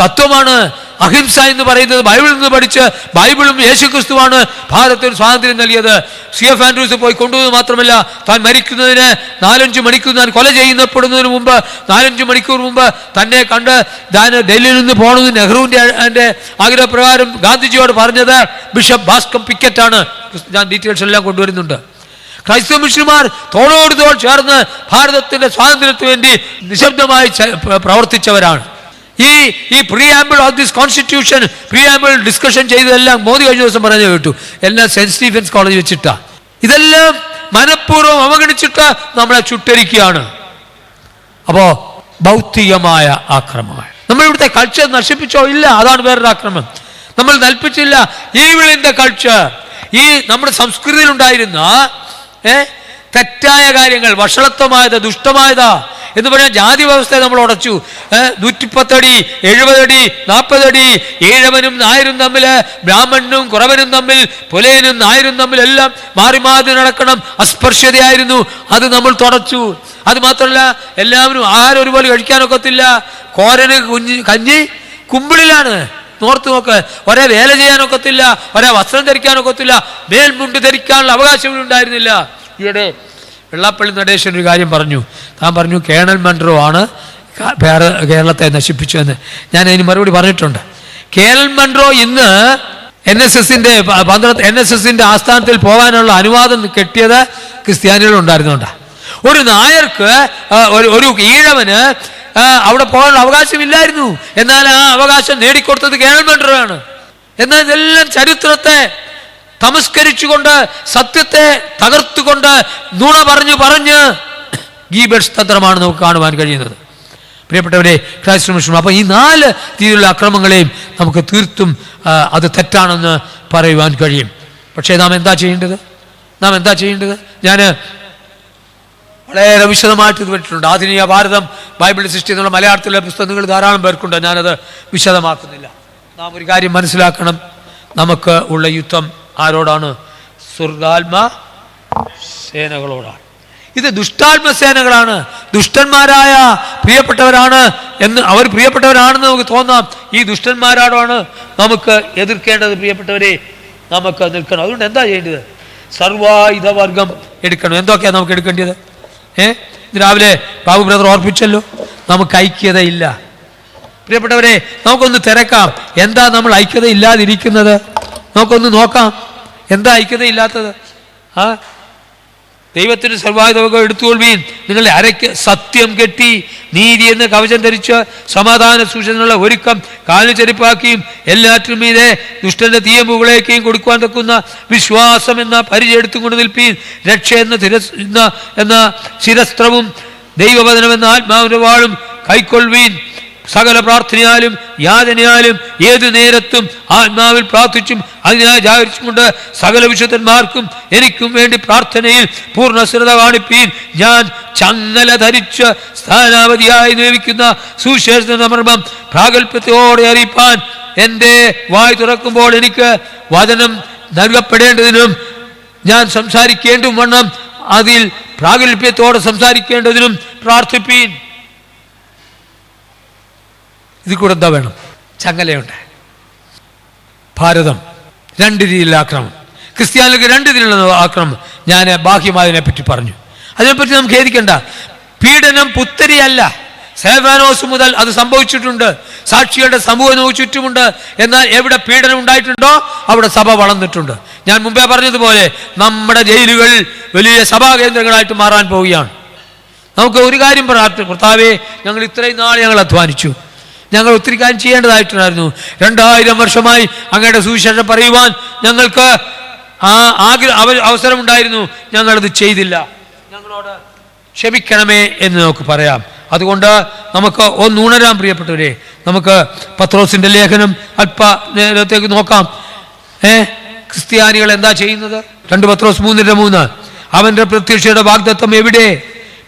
തത്വമാണ്. അഹിംസ എന്ന് പറയുന്നത് ബൈബിളിൽ നിന്ന് പഠിച്ച് ബൈബിളും യേശുക്രിസ്തുവാണ് ഭാരതത്തിന് സ്വാതന്ത്ര്യം നൽകിയത്. CF ആൻഡ്രൂസ് പോയി കൊണ്ടുപോകുന്നത് മാത്രമല്ല, താൻ മരിക്കുന്നതിന് 4-5 മണിക്കൂർ, താൻ കൊല ചെയ്യപ്പെടുന്നതിന് മുമ്പ് 4-5 മണിക്കൂർ മുമ്പ് തന്നെ കണ്ട് താൻ ഡൽഹിയിൽ നിന്ന് പോകണമെന്ന് നെഹ്റുവിൻ്റെ ആഗ്രഹപ്രകാരം ഗാന്ധിജിയോട് പറഞ്ഞത് ബിഷപ്പ് ഭാസ്കം പിക്കറ്റാണ്. ഞാൻ ഡീറ്റെയിൽസ് എല്ലാം കൊണ്ടുവരുന്നുണ്ട്. ക്രൈസ്തവ മിഷണറിമാർ തോളോട് തോൾ ചേർന്ന് ഭാരതത്തിന്റെ സ്വാതന്ത്ര്യത്തിന് വേണ്ടി നിശബ്ദമായി പ്രവർത്തിച്ചവരാണ്. ഈ പ്രീആമ്പിൾ ഓഫ് ദിസ് കോൺസ്റ്റിറ്റ്യൂഷൻ, പ്രീആമ്പിൾ ഡിസ്കഷൻ ചെയ്തതെല്ലാം മോദി കഴിഞ്ഞ ദിവസം പറഞ്ഞു കേട്ടു, എല്ലാം സെന്റ് സ്റ്റീഫൻസ് കോളേജ് വെച്ചിട്ടാ. ഇതെല്ലാം മനഃപൂർവ്വം അവഗണിച്ചിട്ട് നമ്മളെ ചുട്ടരിക്കുകയാണ്. അപ്പോ ഭൗതികമായ ആക്രമണം. നമ്മൾ ഇവിടുത്തെ കൾച്ചർ നശിപ്പിച്ചോ? ഇല്ല, അതാണ് വേറൊരു ആക്രമണം. നമ്മൾ നശിപ്പിച്ചില്ല ഈവിളിന്റെ കൾച്ചർ. ഈ നമ്മുടെ സംസ്കൃതിയിൽ ഉണ്ടായിരുന്ന തെറ്റായ കാര്യങ്ങൾ, വഷളത്വമായത്, ദുഷ്ടമായതാ എന്ന് പറഞ്ഞാൽ ജാതി വ്യവസ്ഥയെ നമ്മൾ ഉടച്ചു. 110 അടി, 70 അടി, 40 അടി, ഏഴവനും നായരും തമ്മിൽ, ബ്രാഹ്മണനും കുറവനും തമ്മിൽ, പുലയനും നായരും തമ്മിൽ എല്ലാം മാറി മാറി നടക്കണം. അസ്പർശ്യതയായിരുന്നു, അത് നമ്മൾ തുടച്ചു. അത് മാത്രമല്ല, എല്ലാവരും ആഹാരം ഒരുപോലെ കഴിക്കാനൊക്കത്തില്ല. കോരന് കഞ്ഞി കുമ്പിളിലാണ്. നോർത്ത് നോക്ക്, ഒരേ വേല ചെയ്യാനൊക്കത്തില്ല, ഒരേ വസ്ത്രം ധരിക്കാനൊക്കത്തില്ല, മേൽമുണ്ട് ധരിക്കാനുള്ള അവകാശം ഉണ്ടായിരുന്നില്ല. ഈയിടെ വെള്ളാപ്പള്ളി നടേശൻ ഒരു കാര്യം പറഞ്ഞു. താൻ പറഞ്ഞു കേണൽ മൺറോ ആണ് കേരളത്തെ നശിപ്പിച്ചതെന്ന്. ഞാൻ അതിന് മറുപടി പറഞ്ഞിട്ടുണ്ട്. കേണൽ മൺറോ ഇന്ന് NSSന്റെ ആസ്ഥാനത്തിൽ പോകാനുള്ള അനുവാദം കെട്ടിയത് ക്രിസ്ത്യാനികൾ ഉണ്ടായിരുന്നുകൊണ്ടാണ്. ഒരു നായർക്ക്, ഒരു ഈഴവന് അവിടെ പോകാനുള്ള അവകാശമില്ലായിരുന്നു. എന്നാൽ ആ അവകാശം നേടിക്കൊടുത്തത് കേണൽ മൺറോ ആണ്. എന്നാൽ ഇതെല്ലാം ചരിത്രത്തെ തമസ്കരിച്ചുകൊണ്ട്, സത്യത്തെ തകർത്തുകൊണ്ട്, നുണ പറഞ്ഞ് ഗീബൽസ് തന്ത്രമാണ് നമുക്ക് കാണുവാൻ കഴിയുന്നത്. പ്രിയപ്പെട്ടവരെ, ക്രൈസ്തവ മിഷൻ അപ്പോൾ ഈ 4 രീതിയിലുള്ള അക്രമങ്ങളെയും നമുക്ക് തീർത്തും അത് തെറ്റാണെന്ന് പറയുവാൻ കഴിയും. പക്ഷേ നാം എന്താ ചെയ്യേണ്ടത്? ഞാൻ വളരെ വിശദമായിട്ട് ഇത് പറ്റിയിട്ടുണ്ട്. ആധുനിക ഭാരതം ബൈബിൾ സൃഷ്ടി എന്നുള്ള മലയാളത്തിലെ പുസ്തകങ്ങൾ ധാരാളം പേർക്കുണ്ട്. ഞാനത് വിശദമാക്കുന്നില്ല. നാം ഒരു കാര്യം മനസ്സിലാക്കണം. നമുക്ക് ഉള്ള യുദ്ധം ആരോടാണ്? സ്വർഗാത്മ സേനകളോടാണ്. ഇത് ദുഷ്ടാത്മ സേനകളാണ്. ദുഷ്ടന്മാരായ പ്രിയപ്പെട്ടവരാണ് എന്ന് അവർ പ്രിയപ്പെട്ടവരാണെന്ന് നമുക്ക് തോന്നാം. ഈ ദുഷ്ടന്മാരോടാണ് നമുക്ക് എതിർക്കേണ്ടത്. പ്രിയപ്പെട്ടവരെ, നമുക്ക് നിൽക്കണം. അതുകൊണ്ട് എന്താ ചെയ്യേണ്ടത്? സർവായുധവർഗം എടുക്കണം. എന്തൊക്കെയാണ് നമുക്ക് എടുക്കേണ്ടത്? ഇന്ന് രാവിലെ ബാബു ബ്രദർ ഓർപ്പിച്ചല്ലോ, നമുക്ക് ഐക്യതയില്ല. പ്രിയപ്പെട്ടവരെ, നമുക്കൊന്ന് തിരക്കാം. എന്താ നമ്മൾ ഐക്യത ഇല്ലാതിരിക്കുന്നത്? നമുക്കൊന്ന് നോക്കാം, എന്താ ഐക്യതയില്ലാത്തത്? ദൈവത്തിന് സർവായുധവർഗം എടുത്തുകൊള്ളുവീൻ, നിങ്ങളുടെ അരയ്ക്ക് സത്യം കെട്ടി നീതി എന്ന് കവചം ധരിച്ച് സമാധാന സൂചനയുള്ള ഒരുക്കം കാലിന് ചെരുപ്പാക്കിയും എല്ലാറ്റിനും മീതെ ദുഷ്ടന്റെ തീയമ്പുകളേക്കും കൊടുക്കുവാൻ തക്കുന്ന വിശ്വാസം എന്ന പരിചയം എടുത്തുകൊണ്ട് നിൽപ്പീൻ. രക്ഷ എന്ന ശിരസ്ത്രവും ദൈവവചനമെന്ന ആത്മാവിന്റെ വാളും കൈക്കൊള്ളുവീൻ. സകല പ്രാർത്ഥനയാലും യാതനയാലും ഏതു നേരത്തും ആത്മാവിൽ പ്രാർത്ഥിച്ചും അതിനായി ജാഗരിച്ചും കൊണ്ട് സകല വിശുദ്ധന്മാർക്കും എനിക്കും വേണ്ടി പ്രാർത്ഥനയിൽ പൂർണ്ണ ശ്രദ്ധ കാണിപ്പീൻ. ഞാൻ ചങ്ങല ധരിച്ച് സ്ഥാനാപതിയായി നിയമിക്കുന്ന സുവിശേഷ സമർമ്മം പ്രാഗൽഭ്യത്തോടെ അറിയിപ്പാൻ എൻ്റെ വായ് തുറക്കുമ്പോൾ എനിക്ക് വചനം നൽകപ്പെടേണ്ടതിനും ഞാൻ സംസാരിക്കേണ്ടും വണ്ണം അതിൽ പ്രാഗൽഭ്യത്തോടെ സംസാരിക്കേണ്ടതിനും പ്രാർത്ഥിപ്പീൻ. ഇത് കൂടെ എന്താ വേണം? ചങ്ങലയുണ്ട്. ഭാരതം 2 രീതിയിലുള്ള ആക്രമണം, ക്രിസ്ത്യാനികൾക്ക് 2 രീതിയിലുള്ള ആക്രമണം. ഞാൻ ബാഹ്യമായതിനെ പറ്റി പറഞ്ഞു. അതിനെപ്പറ്റി നമുക്ക് ഖേദിക്കണ്ട. പീഡനം പുത്തരിയല്ല. സേവാനോസ് മുതൽ അത് സംഭവിച്ചിട്ടുണ്ട്. സാക്ഷികളുടെ സമൂഹം നമുക്ക് ചുറ്റുമുണ്ട്. എന്നാൽ എവിടെ പീഡനം ഉണ്ടായിട്ടുണ്ടോ അവിടെ സഭ വളർന്നിട്ടുണ്ട്. ഞാൻ മുമ്പേ പറഞ്ഞതുപോലെ നമ്മുടെ ജയിലുകൾ വലിയ സഭാ കേന്ദ്രങ്ങളായിട്ട് മാറാൻ പോവുകയാണ്. നമുക്ക് ഒരു കാര്യം പറയാം, കർത്താവേ, ഞങ്ങൾ ഇത്രയും നാൾ ഞങ്ങൾ അധ്വാനിച്ചു, ഞങ്ങൾ ഒത്തിരി കാര്യം ചെയ്യേണ്ടതായിട്ടുണ്ടായിരുന്നു. 2000 വർഷമായി അങ്ങയുടെ സുവിശേഷം പറയുവാൻ ഞങ്ങൾക്ക് അവസരമുണ്ടായിരുന്നു, ഞങ്ങളത് ചെയ്തില്ല. ഞങ്ങളോട് ക്ഷമിക്കണമേ എന്ന് നമുക്ക് പറയാം. അതുകൊണ്ട് നമുക്ക് ഒന്നുണരാം. പ്രിയപ്പെട്ടവരെ, നമുക്ക് പത്രോസിന്റെ ലേഖനം അല്പ നേരത്തേക്ക് നോക്കാം. ക്രിസ്ത്യാനികൾ എന്താ ചെയ്യുന്നത്? 2 പത്രോസ് 3:3 അവന്റെ പ്രത്യക്ഷയുടെ വാഗ്ദത്തം എവിടെ?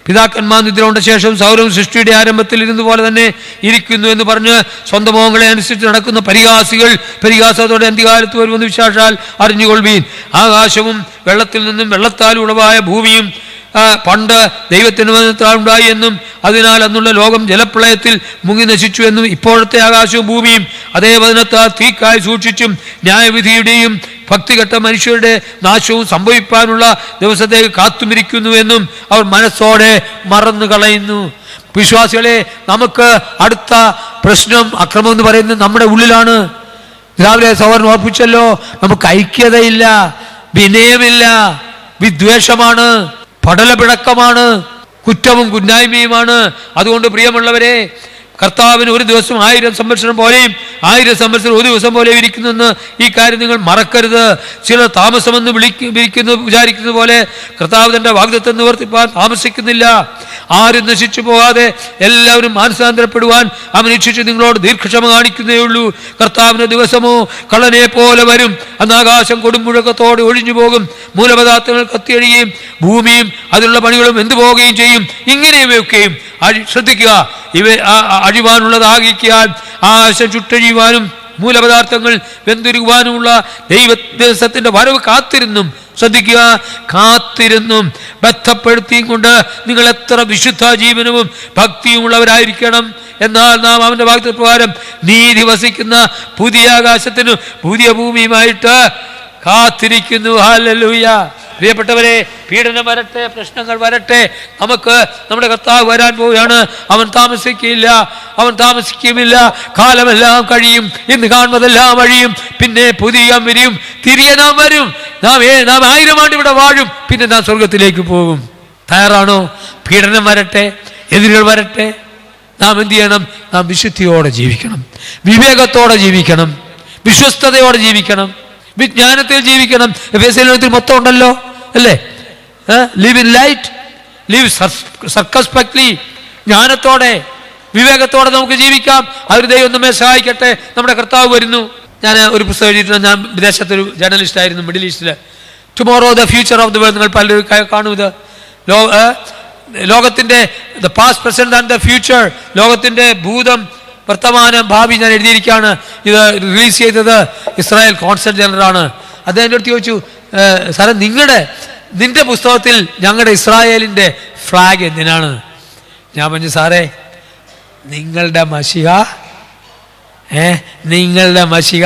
പിതാക്കന്മാർ നിദ്ര കൊണ്ട ശേഷം സൗരം സൃഷ്ടിയുടെ ആരംഭത്തിൽ ഇരുന്ന പോലെ തന്നെ ഇരിക്കുന്നു എന്ന് പറഞ്ഞ് സ്വന്തം മോഹങ്ങളെ അനുസരിച്ച് നടക്കുന്ന പരിഹാസികൾ പരിഹാസത്തോടെ അന്ത്യകാലത്ത് വരുമെന്ന് വിശ്വാസാൽ അറിഞ്ഞുകൊള്ളുവീൻ. ആകാശവും വെള്ളത്തിൽ നിന്നും വെള്ളത്താൽ ഉളവായ ഭൂമിയും പണ്ട് ദൈവത്തിന് വചനത്താലുണ്ടായി എന്നും അതിനാൽ അന്നുള്ള ലോകം ജലപ്രളയത്തിൽ മുങ്ങി നശിച്ചു എന്നും ഇപ്പോഴത്തെ ആകാശവും ഭൂമിയും അതേ വചനത്താൽ തീക്കായി സൂക്ഷിച്ചും ന്യായവിധിയുടെയും ഭക്തികെട്ട മനുഷ്യരുടെ നാശവും സംഭവിക്കാനുള്ള ദിവസത്തേക്ക് കാത്തുമിരിക്കുന്നുവെന്നും അവർ മനസ്സോടെ മറന്നു കളയുന്നു. വിശ്വാസികളെ, നമുക്ക് അടുത്ത പ്രശ്നം അക്രമം എന്ന് പറയുന്നത് നമ്മുടെ ഉള്ളിലാണ്. രാവിലെ സഹോദരൻ ഓർപ്പിച്ചല്ലോ, നമുക്ക് ഐക്യതയില്ല, വിനയമില്ല, വിദ്വേഷമാണ്, പടലപിണക്കമാണ്, കുറ്റവും കുന്നായ്മയുമാണ്. അതുകൊണ്ട് പ്രിയമുള്ളവരെ, കർത്താവിന് ഒരു ദിവസം 1000 സംവത്സരം പോലെയും 1000 സംവത്സരം ഒരു ദിവസം പോലെയും ഇരിക്കുന്നെന്ന് ഈ കാര്യം നിങ്ങൾ മറക്കരുത്. ചിലർ താമസമെന്ന് വിചാരിക്കുന്നത് പോലെ കർത്താവ് തൻ്റെ വാഗ്ദത്തം നിവർത്തിപ്പാൻ താമസിക്കുന്നില്ല. ആരും നശിച്ചു പോകാതെ എല്ലാവരും മാനസാന്തരപ്പെടുവാൻ അവൻ ഇച്ഛിച്ച് നിങ്ങളോട് ദീർഘക്ഷമ കാണിക്കുന്നേ ഉള്ളൂ. കർത്താവിൻ്റെ ദിവസമോ കള്ളനെ പോലെ വരും. അന്ന് ആകാശം കൊടുമുഴക്കത്തോടെ ഒഴിഞ്ഞു പോകും, മൂലപദാർത്ഥങ്ങൾ കത്തിയഴിയുകയും ഭൂമിയും അതിലുള്ള പണികളും എന്തു പോവുകയും ചെയ്യും. ഇങ്ങനെയൊക്കെയും ശ്രദ്ധിക്കുക, ഇവ അഴിവാനുള്ളതാകിക്കാൻ ആകാശം ചുട്ടഴിയുവാനും മൂലപദാർത്ഥങ്ങൾ വെന്തുരുവാനുമുള്ള ദൈവത്തിന്റെ വരവ് കാത്തിരുന്നും, ശ്രദ്ധിക്കുക, കാത്തിരുന്നും ബന്ധപ്പെടുത്തിയും കൊണ്ട് നിങ്ങൾ എത്ര വിശുദ്ധ ജീവനവും ഭക്തിയും ഉള്ളവരായിരിക്കണം. എന്നാൽ നാം അവന്റെ വാഗ്ദത്തപ്രകാരം നീതി വസിക്കുന്ന പുതിയ ആകാശത്തിനും പുതിയ ഭൂമിയുമായിട്ട് കാത്തിരിക്കുന്നു. ഹല്ലേലൂയ. പ്രിയപ്പെട്ടവരെ, പീഡനം വരട്ടെ, പ്രശ്നങ്ങൾ വരട്ടെ, നമുക്ക് നമ്മുടെ കർത്താവ് വരാൻ പോവുകയാണ്. അവൻ താമസിക്കില്ല, അവൻ താമസിക്കുമില്ല. കാലമെല്ലാം കഴിയും, ഇന്ന് കാണുന്നതെല്ലാം വഴിയും, പിന്നെ പുതിയ വരും, തിരികെ നാം വരും. നാം 1000 ആണ്ട് ഇവിടെ വാഴും, പിന്നെ നാം സ്വർഗത്തിലേക്ക് പോകും. തയ്യാറാണോ? പീഡനം വരട്ടെ, എതിരുകൾ വരട്ടെ, നാം എന്ത് ചെയ്യണം? നാം വിശുദ്ധിയോടെ ജീവിക്കണം, വിവേകത്തോടെ ജീവിക്കണം, വിശ്വസ്തയോടെ ജീവിക്കണം, വിജ്ഞാനത്തിൽ ജീവിക്കണം. എഫേസ്യർ മൊത്തം ഉണ്ടല്ലോ അല്ലേ? Live in light, live circumspectly. ജ്ഞാനത്തോടെ വിവേകത്തോടെ നമുക്ക് ജീവിക്കാം. അവർ ദൈവം നമ്മെ സഹായിക്കട്ടെ. നമ്മുടെ കർത്താവ് വരുന്നു. ഞാൻ ഒരു പുസ്തകം എഴുതിയിട്ടുണ്ട്. ഞാൻ വിദേശത്തൊരു ജേർണലിസ്റ്റ് ആയിരുന്നു, മിഡിൽ ഈസ്റ്റിൽ. Tomorrow the future of the world. നിങ്ങൾ പലരും കാണും ഇത്. ലോകത്തിൻ്റെ the past, present and the future, ലോകത്തിൻ്റെ ഭൂതം, വർത്തമാനം, ഭാവി ഞാൻ എഴുതിയിരിക്കുകയാണ്. ഇത് റിലീസ് ചെയ്തത് ഇസ്രായേൽ കോൺസൽ ജനറലാണ്. അദ്ദേഹം എൻ്റെ അടുത്ത് ചോദിച്ചു, സാറേ നിന്റെ പുസ്തകത്തിൽ ഞങ്ങളുടെ ഇസ്രായേലിൻ്റെ ഫ്ലാഗ് എന്തിനാണ്? ഞാൻ പറഞ്ഞു, സാറേ നിങ്ങളുടെ മശിഹ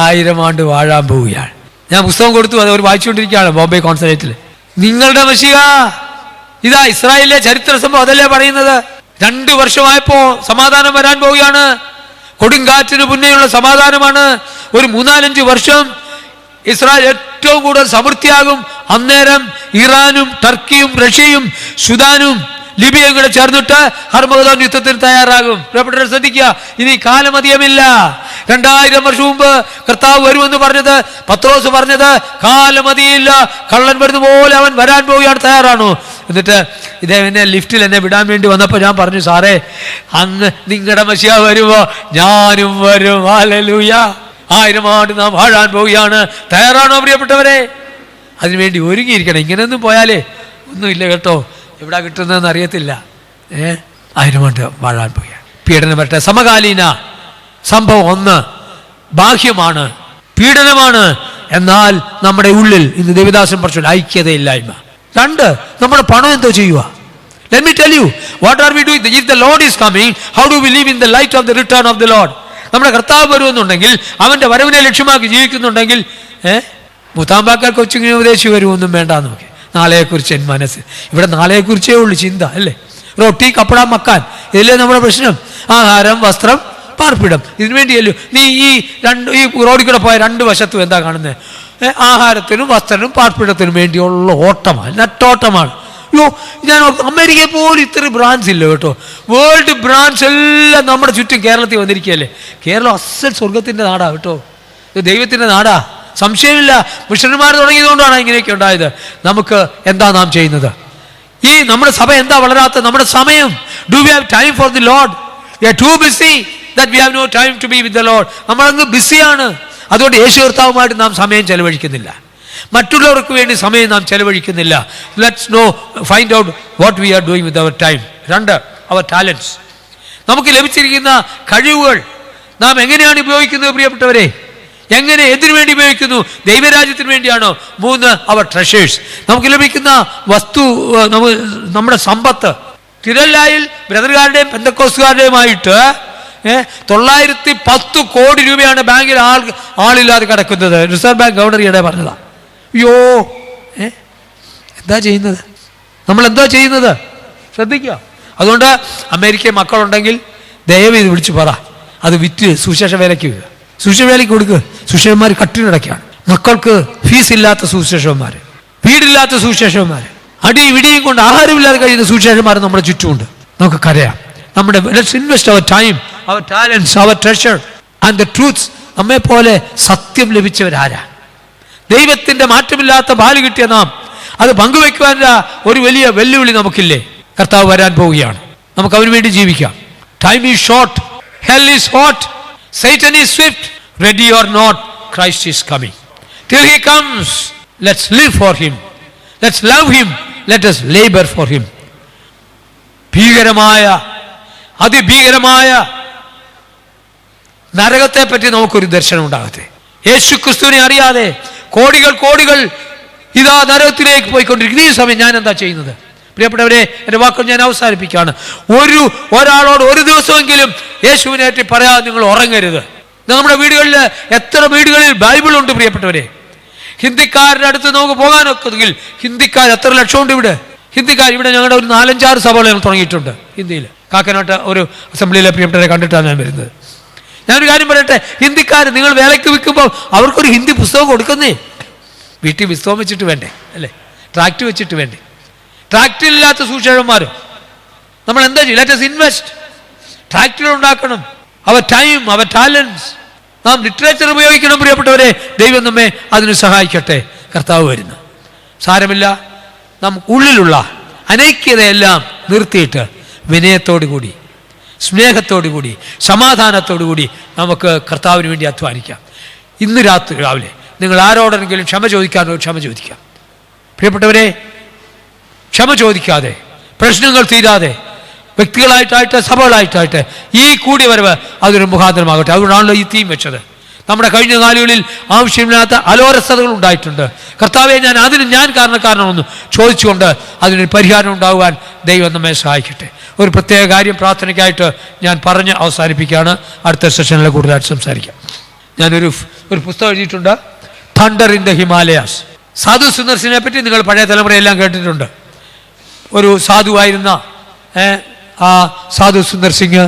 1000 ആണ്ട് വാഴാൻ പോവുകയാണ്. ഞാൻ പുസ്തകം കൊടുത്തു, അത് അവർ വായിച്ചുകൊണ്ടിരിക്കുകയാണ് ബോംബെ കോൺസുലേറ്റിൽ. നിങ്ങളുടെ മശിഹ ഇതാ ഇസ്രായേലിലെ ചരിത്ര സംഭവം അതല്ലേ പറയുന്നത്. 2 വർഷമായപ്പോ സമാധാനം വരാൻ പോവുകയാണ്. കൊടുങ്കാറ്റിന് മുന്നേയുള്ള സമാധാനമാണ്. ഒരു 3-4-5 വർഷം ഇസ്രായേൽ ഏറ്റവും കൂടുതൽ സമൃദ്ധിയാകും. അന്നേരം ഇറാനും ടർക്കിയും റഷ്യയും സുഡാനും ലിബിയയും കൂടെ ചേർന്നിട്ട് ഹർമഗദോൻ യുദ്ധത്തിന് തയ്യാറാകും. ശ്രദ്ധിക്കുക, ഇനി കാലമധികമില്ല. 2000 വർഷം മുമ്പ് കർത്താവ് വരുമെന്ന് പറഞ്ഞത്, പത്രോസ് പറഞ്ഞത്, കാലമതിയില്ല, കള്ളൻ വരുന്ന പോലെ അവൻ വരാൻ പോവുകയാണ്, തയ്യാറാണോ? എന്നിട്ട് ഇദ്ദേഹം ലിഫ്റ്റിൽ എന്നെ വിടാൻ വേണ്ടി വന്നപ്പോൾ ഞാൻ പറഞ്ഞു, സാറേ അങ്ങ് നിങ്ങളുടെ മശിഹ വരുമോ ഞാനും വരും. ഹല്ലേലൂയ. 1000 ആണ്ട് നാം വാഴാൻ പോവുകയാണ്. തയ്യാറാണോ പ്രിയപ്പെട്ടവരെ? അതിനുവേണ്ടി ഒരുങ്ങിയിരിക്കണം. ഇങ്ങനെയൊന്നും പോയാലേ ഒന്നുമില്ല കേട്ടോ, എവിടെ കിട്ടുന്നതെന്ന് അറിയത്തില്ല. 1000 ആണ്ട് വാഴാൻ പോവുകയാണ്. പീഡനം വരട്ടെ. സമകാലീന സംഭവം 1 ബാഹ്യമാണ്, പീഡനമാണ്. എന്നാൽ നമ്മുടെ ഉള്ളിൽ ഇന്ന് ദേവദാസൻ പറഞ്ഞു ഐക്യതയില്ലായ്മ. 2 നമ്മുടെ പണം എന്തോ ചെയ്യുക. Let me tell you, what are we doing? If the Lord is coming, how do we live in the light of the return of the Lord? നമ്മുടെ കർത്താവ് വരുമെന്നുണ്ടെങ്കിൽ, അവൻ്റെ വരവിനെ ലക്ഷ്യമാക്കി ജീവിക്കുന്നുണ്ടെങ്കിൽ, മുത്താമ്പാക്കാൽ കൊച്ചിങ്ങനെ ഉപദേശിച്ച് വരുമൊന്നും വേണ്ട. നോക്കി നാളെക്കുറിച്ച് എൻ മനസ്സ്. ഇവിടെ നാളെക്കുറിച്ചേ ഉള്ളൂ ചിന്ത അല്ലേ? റൊട്ടി, കപ്പട, മക്കാൻ, ഇതല്ലേ നമ്മുടെ പ്രശ്നം. ആഹാരം, വസ്ത്രം, പാർപ്പിടം. ഇതിനു വേണ്ടിയല്ലോ നീ ഈ റോഡിൽ കൂടെ പോയ 2 വശത്തും എന്താ കാണുന്നത്? ആഹാരത്തിനും വസ്ത്രത്തിനും പാർപ്പിടത്തിനും വേണ്ടിയുള്ള ഓട്ടമാണ്, നെട്ടോട്ടമാണ്. ഞാൻ അമേരിക്കയിൽ പോലും ഇത്ര ബ്രാൻഡ്സ് ഇല്ല കേട്ടോ. വേൾഡ് ബ്രാൻഡ്സ് എല്ലാം നമ്മുടെ ചുറ്റും കേരളത്തിൽ വന്നിരിക്കുകയല്ലേ. കേരളം അസൽ സ്വർഗത്തിൻ്റെ നാടാ കേട്ടോ, ദൈവത്തിൻ്റെ നാടാ, സംശയമില്ല. മിഷണറിമാർ തുടങ്ങിയതുകൊണ്ടാണ് ഇങ്ങനെയൊക്കെ ഉണ്ടായത്. നമുക്ക് എന്താ നാം ചെയ്യുന്നത്? ഈ നമ്മുടെ സഭ എന്താ വളരാത്ത? നമ്മുടെ സമയം. Do we have time for the Lord? We are too busy that we have no time to be with the Lord. നമ്മളങ്ങ് ബിസിയാണ്. അതുകൊണ്ട് യേശു കർത്താവുമായിട്ട് നാം സമയം ചെലവഴിക്കുന്നില്ല, മറ്റുള്ളവർക്ക് വേണ്ടി സമയം നാം ചെലവഴിക്കുന്നില്ല. Let's find out what we are doing with our time. 2 our talents. നമുക്ക് ലഭിച്ചിരിക്കുന്ന കഴിവുകൾ നാം എങ്ങനെയാണ് ഉപയോഗിക്കുന്നത് പ്രിയപ്പെട്ടവരെ? എങ്ങനെ എന്തിനു വേണ്ടി ഉപയോഗിക്കുന്നു? ദൈവരാജ്യത്തിന് വേണ്ടിയാണോ? 3, അവർ ട്രഷേഴ്സ്. നമുക്ക് ലഭിക്കുന്ന വസ്തു, നമ്മുടെ സമ്പത്ത്. തിരുവല്ലായിൽ ബ്രദറുകാരുടെയും പെന്തക്കോസ്തുകാരുടെയുമായിട്ട് 910 കോടി രൂപയാണ് ബാങ്കിൽ ആളില്ലാതെ കിടക്കുന്നത്. റിസർവ് ബാങ്ക് ഗവർണർ ഈയിടെ പറഞ്ഞതാണ്. അയ്യോ, എന്താ ചെയ്യുന്നത്? നമ്മൾ എന്താ ചെയ്യുന്നത്? ശ്രദ്ധിക്കുക. അതുകൊണ്ട് അമേരിക്കയിൽ മക്കളുണ്ടെങ്കിൽ ദയവ് ഇത് വിളിച്ചു പറ, അത് വിറ്റ് സുശേഷ വേലയ്ക്ക് സുശേഷ വേലയ്ക്ക് കൊടുക്കുക. സുശേഷന്മാർ കട്ടിനടക്കാണ്. മക്കൾക്ക് ഫീസ് ഇല്ലാത്ത സുശേഷന്മാർ, വീടില്ലാത്ത സുശേഷന്മാർ, അടിയും ഇടിയും കൊണ്ട് ആഹാരമില്ലാതെ കഴിയുന്ന സുശേഷന്മാർ നമ്മുടെ ചുറ്റുമുണ്ട്. നമുക്ക് കരയാം. നമ്മുടെ let's invest our time, our talents, our treasure and the truths. നമ്മെ പോലെ സത്യം ലഭിച്ചവരാരാ? ദൈവത്തിന്റെ മാറ്റമില്ലാത്ത പാല് കിട്ടിയ നാം അത് പങ്കുവെക്കുവാനുള്ള ഒരു വലിയ വെല്ലുവിളി നമുക്കില്ലേ? കർത്താവ് വരാൻ പോവുകയാണ്. നമുക്ക് അവന് വേണ്ടി ജീവിക്കാം. Time is short, hell is hot, Satan is swift. Ready or not, Christ is coming. Till he comes, let's live for him. Let's love him. Let us labor for him. ഭീകരമായ, അതിഭീകരമായ നരകത്തെ പറ്റി നമുക്കൊരു ദർശനം ഉണ്ടാകട്ടെ. യേശു ക്രിസ്തുവിനെ അറിയാതെ കോടികൾ ഇതാ നരകത്തിലേക്ക് പോയിക്കൊണ്ടിരിക്കുന്ന ഈ സമയം ഞാൻ എന്താ ചെയ്യുന്നത്? പ്രിയപ്പെട്ടവരെ, എൻ്റെ വാക്കുകൾ ഞാൻ അവസാനിപ്പിക്കുകയാണ്. ഒരാളോട് ഒരു ദിവസമെങ്കിലും യേശുവിനെ പറയാതെ നിങ്ങൾ ഉറങ്ങരുത്. നമ്മുടെ വീടുകളിൽ, എത്ര വീടുകളിൽ ബൈബിൾ ഉണ്ട് പ്രിയപ്പെട്ടവരെ? ഹിന്ദിക്കാരുടെ അടുത്ത് നമുക്ക് പോകാനൊക്കെങ്കിൽ ഹിന്ദിക്കാർ എത്ര ലക്ഷമുണ്ട് ഇവിടെ? ഹിന്ദിക്കാർ ഇവിടെ ഞങ്ങളുടെ ഒരു 4-5 സഭകൾ ഞങ്ങൾ തുടങ്ങിയിട്ടുണ്ട് ഹിന്ദിയിൽ. കാക്കനാട്ട് ഒരു അസംബ്ലിയിലെ പ്രിയപ്പെട്ടവരെ കണ്ടിട്ടാണ് ഞാൻ വരുന്നത്. ഞാനൊരു കാര്യം പറയട്ടെ, ഹിന്ദിക്കാർ നിങ്ങൾ വേലയ്ക്ക് വിൽക്കുമ്പോൾ അവർക്കൊരു ഹിന്ദി പുസ്തകം കൊടുക്കുന്നേ. വീട്ടിൽ പുസ്തകം വെച്ചിട്ട് വേണ്ടേ? അല്ലേ? ട്രാക്ട് വെച്ചിട്ട് വേണ്ടേ? ട്രാക്റ്റിലില്ലാത്ത സുശേഷന്മാർ നമ്മൾ എന്താ ചെയ്യും? Let us invest. ട്രാക്റ്റുകൾ ഉണ്ടാക്കണം. Our time, our talents. നാം ലിറ്ററേച്ചർ ഉപയോഗിക്കണം പ്രിയപ്പെട്ടവരെ. ദൈവം നമ്മെ അതിന് സഹായിക്കട്ടെ. കർത്താവ് വരുന്നു. സാരമില്ല, നമുക്ക് ഉള്ളിലുള്ള അനൈക്യതയെല്ലാം നിർത്തിയിട്ട് വിനയത്തോടു കൂടി, സ്നേഹത്തോടു കൂടി, സമാധാനത്തോടു കൂടി നമുക്ക് കർത്താവിന് വേണ്ടി അധ്വാനിക്കാം. ഇന്ന് രാവിലെ നിങ്ങൾ ആരോടെങ്കിലും ക്ഷമ ചോദിക്കാനോ ക്ഷമ ചോദിക്കാം. പ്രിയപ്പെട്ടവരെ, ക്ഷമ ചോദിക്കാതെ, പ്രശ്നങ്ങൾ തീരാതെ, വ്യക്തികളായിട്ടായിട്ട് സഭകളായിട്ടായിട്ട് ഈ കൂടി വരവ് അതൊരു മുഖാന്തരമാകട്ടെ. അതുകൊണ്ടാണല്ലോ ഈ തീം വെച്ചത്. നമ്മുടെ കഴിഞ്ഞ നാളുകളിൽ ആവശ്യമില്ലാത്ത അലോരസതകൾ ഉണ്ടായിട്ടുണ്ട്. കർത്താവെ, ഞാൻ കാരണക്കാരനാണെന്ന് ചോദിച്ചുകൊണ്ട് അതിനൊരു പരിഹാരം ഉണ്ടാകുവാൻ ദൈവം നമ്മെ സഹായിക്കട്ടെ. ഒരു പ്രത്യേക കാര്യം പ്രാർത്ഥനയ്ക്കായിട്ട് ഞാൻ പറഞ്ഞ് അവസാനിപ്പിക്കുകയാണ്. അടുത്ത സെഷനിൽ കൂടുതലായിട്ട് സംസാരിക്കാം. ഞാനൊരു പുസ്തകം എഴുതിയിട്ടുണ്ട്, തണ്ടർ ഇൻ ദ ഹിമാലയാസ്. സാധു സുന്ദർ സിംഗിനെ പറ്റി നിങ്ങൾ പഴയ തലമുറയെല്ലാം കേട്ടിട്ടുണ്ട്. ഒരു സാധുവായിരുന്ന ആ സാധു സുന്ദർ സിംഗ്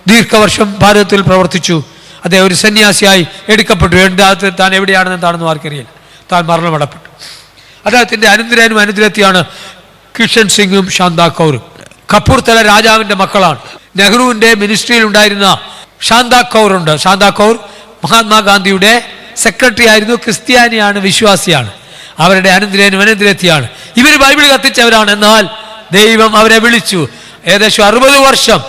ദീർഘവർഷം ഭാരതത്തിൽ പ്രവർത്തിച്ചു. അദ്ദേഹം ഒരു സന്യാസിയായി എടുക്കപ്പെട്ടു. താൻ എവിടെയാണെന്ന് ആർക്കറിയില്ല. താൻ മരണമടപ്പെട്ടു. അദ്ദേഹത്തിൻ്റെ അനന്തരനും അനുഗ്രഹത്തിയാണ് കിഷൻ സിംഗും ശാന്താ കൗറും. കപൂർത്തല രാജാവിൻ്റെ മക്കളാണ്. നെഹ്റുവിൻ്റെ മിനിസ്ട്രിയിൽ ഉണ്ടായിരുന്ന ശാന്താ കൗറുണ്ട്. ശാന്താ കൗർ മഹാത്മാഗാന്ധിയുടെ സെക്രട്ടറി ആയിരുന്നു. ക്രിസ്ത്യാനിയാണ്, വിശ്വാസിയാണ്. അവരുടെ അനന്തരനും അനുഗ്രഹത്തിയാണ്. ഇവർ ബൈബിൾ കത്തിച്ചവരാണ്. എന്നാൽ ദൈവം അവരെ വിളിച്ചു. ഏകദേശം 60 വർഷം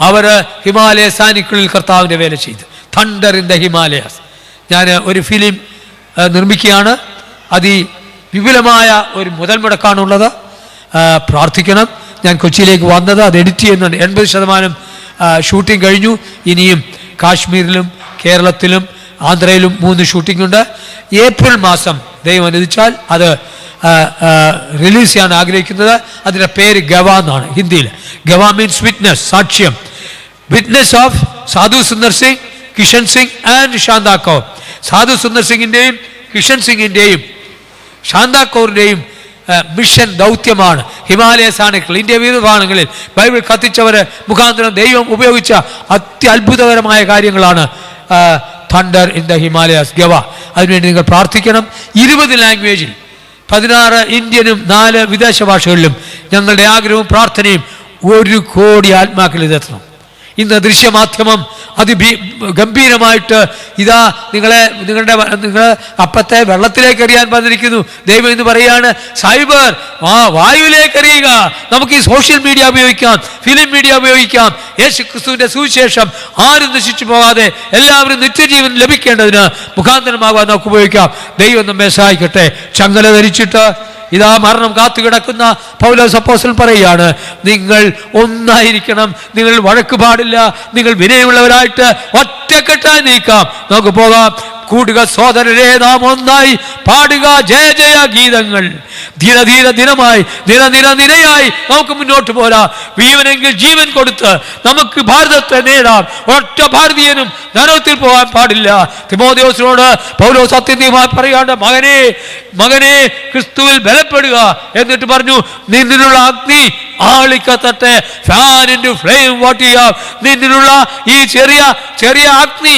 അവർ ഹിമാലയ സാനിക്കുള്ളിൽ കർത്താവിൻ്റെ വേല ചെയ്തു. Thunder in the Himalayas. ഞാൻ ഒരു ഫിലിം നിർമ്മിക്കുകയാണ്. വിപുലമായ ഒരു മുതൽ മുടക്കാണുള്ളത്. പ്രാർത്ഥിക്കണം. ഞാൻ കൊച്ചിയിലേക്ക് വന്നത് അത് എഡിറ്റ് ചെയ്യുന്നുണ്ട്. 80% ഷൂട്ടിംഗ് കഴിഞ്ഞു. ഇനിയും കാശ്മീരിലും കേരളത്തിലും ആന്ധ്രയിലും 3 ഷൂട്ടിംഗ് ഉണ്ട്. ഏപ്രിൽ മാസം ദൈവം അനുവദിച്ചാൽ അത് റിലീസ് ചെയ്യാൻ ആഗ്രഹിക്കുന്നത്. അതിൻ്റെ പേര് ഗവ എന്നാണ് ഹിന്ദിയിൽ. ഗവ മീൻസ് വിറ്റ്നസ്, സാക്ഷ്യം. വിറ്റ്നസ് ഓഫ് സാധു സുന്ദർ സിംഗ്, കിഷൻ സിംഗ് ആൻഡ് ശാന്താ കൗർ. സാധു സുന്ദർ സിംഗിൻ്റെയും കിഷൻ സിംഗിൻ്റെയും ശാന്താ കൗറിൻ്റെയും മിഷൻ ദൗത്യമാണ് ഹിമാലയ സാനിക്കുകൾ. ഇന്ത്യ വിവിധ ഭാഗങ്ങളിൽ ബൈബിൾ കത്തിച്ചവർ മുഖാന്തരം ദൈവം ഉപയോഗിച്ച അത്യത്ഭുതകരമായ കാര്യങ്ങളാണ് തണ്ടർ ഇൻ ദ ഹിമാലയാസ്, ഗവ. അതിനുവേണ്ടി നിങ്ങൾ പ്രാർത്ഥിക്കണം. 20 ലാംഗ്വേജിൽ, 16 ഇന്ത്യനും 4 വിദേശ ഭാഷകളിലും ഞങ്ങളുടെ ആഗ്രഹവും പ്രാർത്ഥനയും 1 കോടി ആത്മാക്കൾ ഇതെത്തണം. ഇന്ന് ദൃശ്യമാധ്യമം ഗംഭീരമായിട്ട് ഇതാ നിങ്ങളുടെ അപ്പത്തെ വെള്ളത്തിലേക്ക് എറിയാൻ വന്നിരിക്കുന്നു. ദൈവം എന്ന് പറയാണ്, സൈബർ വായുവിലേക്ക് എറിയുക. നമുക്ക് ഈ സോഷ്യൽ മീഡിയ ഉപയോഗിക്കാം, ഫിലിം മീഡിയ ഉപയോഗിക്കാം. യേശു ക്രിസ്തുവിന്റെ സുവിശേഷം ആരും നശിച്ചു പോകാതെ എല്ലാവരും നിത്യജീവൻ ലഭിക്കേണ്ടതിന് മുഖാന്തരമാകാൻ നമുക്ക് ഉപയോഗിക്കാം. ദൈവം നമ്മെ സഹായിക്കട്ടെ. ചങ്ങല ധരിച്ചിട്ട് ഇതാ മരണം കാത്തുകിടക്കുന്ന പൗലോസ് അപ്പോസ്തലൻ പറയുകയാണ്, നിങ്ങൾ ഒന്നായിരിക്കണം, നിങ്ങൾ വഴക്ക് പാടില്ല, നിങ്ങൾ വിനയമുള്ളവരായിട്ട് ഒറ്റക്കെട്ടായി നീക്കാം. നമുക്ക് പോകാം. കൂടുക സോദരരെ, നാം ഒന്നായി പാടുക ജയ ജയ ഗീതങ്ങൾ. ദിനമായി നിരയായി നമുക്ക് മുന്നോട്ട് പോരാ. ജീവനെങ്കിൽ ജീവൻ കൊടുത്ത് നമുക്ക് ഭാരതത്തെ നേടാം. ഒറ്റ ഭാരതീയനും നരകത്തിൽ പോകാൻ പാടില്ല. തിമോഥെയോസിനോട് പൗലോസ് സത്യമായി പറയാണ്ട്, മകനെ ക്രിസ്തുവിൽ ബലപ്പെടുക. എന്നിട്ട് പറഞ്ഞു, നിന്നിലുള്ള അഗ്നി ആളിക്കത്തട്ടെ. ഫാനിന്റെ ഫ്ലെയിം വാട്ട് ചെയ്യാം. നിന്നിലുള്ള ഈ ചെറിയ അഗ്നി,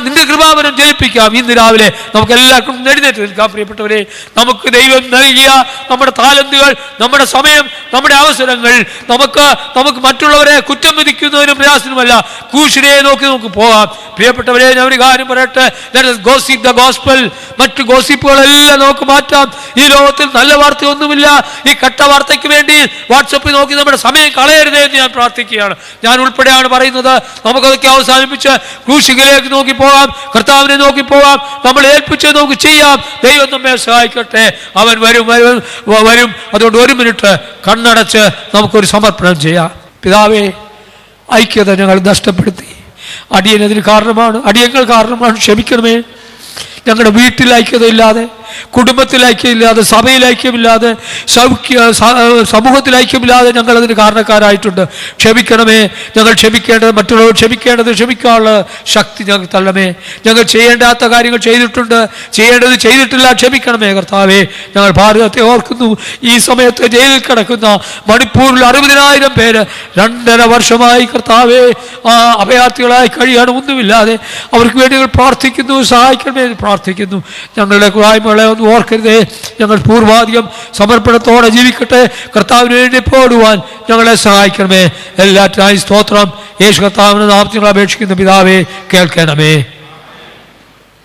നിന്റെ കൃപാവനം ജ്വലിപ്പിക്കാം. ഇന്ന് രാവിലെ നമുക്ക് എല്ലാവർക്കും എഴുന്നേറ്റ് നിൽക്കാം. പ്രിയപ്പെട്ടവരെ, നമുക്ക് ദൈവം നൽകിയ നമ്മുടെ താലന്തുകൾ, നമ്മുടെ സമയം, നമ്മുടെ അവസരങ്ങൾ നമുക്ക് മറ്റുള്ളവരെ കുറ്റം വിധിക്കുന്നതിനും പ്രയാസനുമല്ല, ക്രൂശിനെ നോക്കി നമുക്ക് പോകാം. പ്രിയപ്പെട്ടവരെ, ഞാൻ ഒരു കാര്യം പറയട്ടെ. Gossip the gospel. മറ്റു ഗോസിപ്പുകളെല്ലാം നമുക്ക് മാറ്റാം. ഈ ലോകത്തിൽ നല്ല വാർത്തയൊന്നുമില്ല. ഈ കെട്ട വാർത്തയ്ക്ക് വേണ്ടി വാട്സപ്പിൽ നോക്കി നമ്മുടെ സമയം കളയരുതേ എന്ന് ഞാൻ പ്രാർത്ഥിക്കുകയാണ്. ഞാൻ ഉൾപ്പെടെയാണ് പറയുന്നത്. നമുക്കതൊക്കെ അവസാനിപ്പിച്ച് ക്രൂശിലേക്ക് നോക്കി പോകാം, കർത്താവിനെ നോക്കി പോകാം. നമ്മൾ ഏൽപ്പിച്ച് നമുക്ക് ചെയ്യാം. ദൈവം നമ്മെ സഹായിക്കട്ടെ. അവൻ വരും. അതുകൊണ്ട് ഒരു മിനിറ്റ് കണ്ണടച്ച് നമുക്കൊരു സമർപ്പണം ചെയ്യാം. പിതാവേ, ഐക്യത ഞങ്ങൾ നഷ്ടപ്പെടുത്തി. അടിയനതിന് കാരണമാണ്, അടിയങ്ങൾ കാരണമാണ്. ക്ഷമിക്കണമേ. ഞങ്ങളുടെ വീട്ടിൽ ഐക്യതയില്ലാതെ, കുടുംബത്തിൽ ഐക്യമില്ലാതെ, സഭയിൽ ഐക്യമില്ലാതെ, സമൂഹത്തിൽ ഐക്യമില്ലാതെ ഞങ്ങൾ അതിന് കാരണക്കാരായിട്ടുണ്ട്. ക്ഷമിക്കണമേ. ഞങ്ങൾ ക്ഷമിക്കേണ്ടത്, മറ്റുള്ളവർ ക്ഷമിക്കേണ്ടത് ക്ഷമിക്കാനുള്ള ശക്തി ഞങ്ങൾ തള്ളമേ. ഞങ്ങൾ ചെയ്യേണ്ടാത്ത കാര്യങ്ങൾ ചെയ്തിട്ടുണ്ട്, ചെയ്യേണ്ടത് ചെയ്തിട്ടില്ല. ക്ഷമിക്കണമേ കർത്താവേ. ഞങ്ങൾ ഭാരതത്തെ ഓർക്കുന്നു. ഈ സമയത്ത് ജയിലിൽ കിടക്കുന്ന മണിപ്പൂരിൽ 60,000 പേര് 2.5 വർഷമായി കർത്താവേ അഭയാർത്ഥികളായി കഴിയാണ്. ഒന്നുമില്ലാതെ അവർക്ക് വേണ്ടി ഞങ്ങൾ പ്രാർത്ഥിക്കുന്നു. സഹായിക്കണമേ എന്ന് പ്രാർത്ഥിക്കുന്നു. ഞങ്ങളുടെ കൂടായ്മകളെ ഒന്നും ഓർക്കരുതേ. ഞങ്ങൾ പൂർവാധികം സമർപ്പണത്തോടെ ജീവിക്കട്ടെ. കർത്താവിന് വേണ്ടി പോടുവാൻ ഞങ്ങളെ സഹായിക്കണമേ. എല്ലാറ്റിനായി സ്തോത്രം. യേശു കർത്താവിനെ നാമത്തിൽ അപേക്ഷിക്കുന്ന പിതാവേ, കേൾക്കണമേ.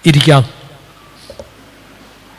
ഇരിക്കാം.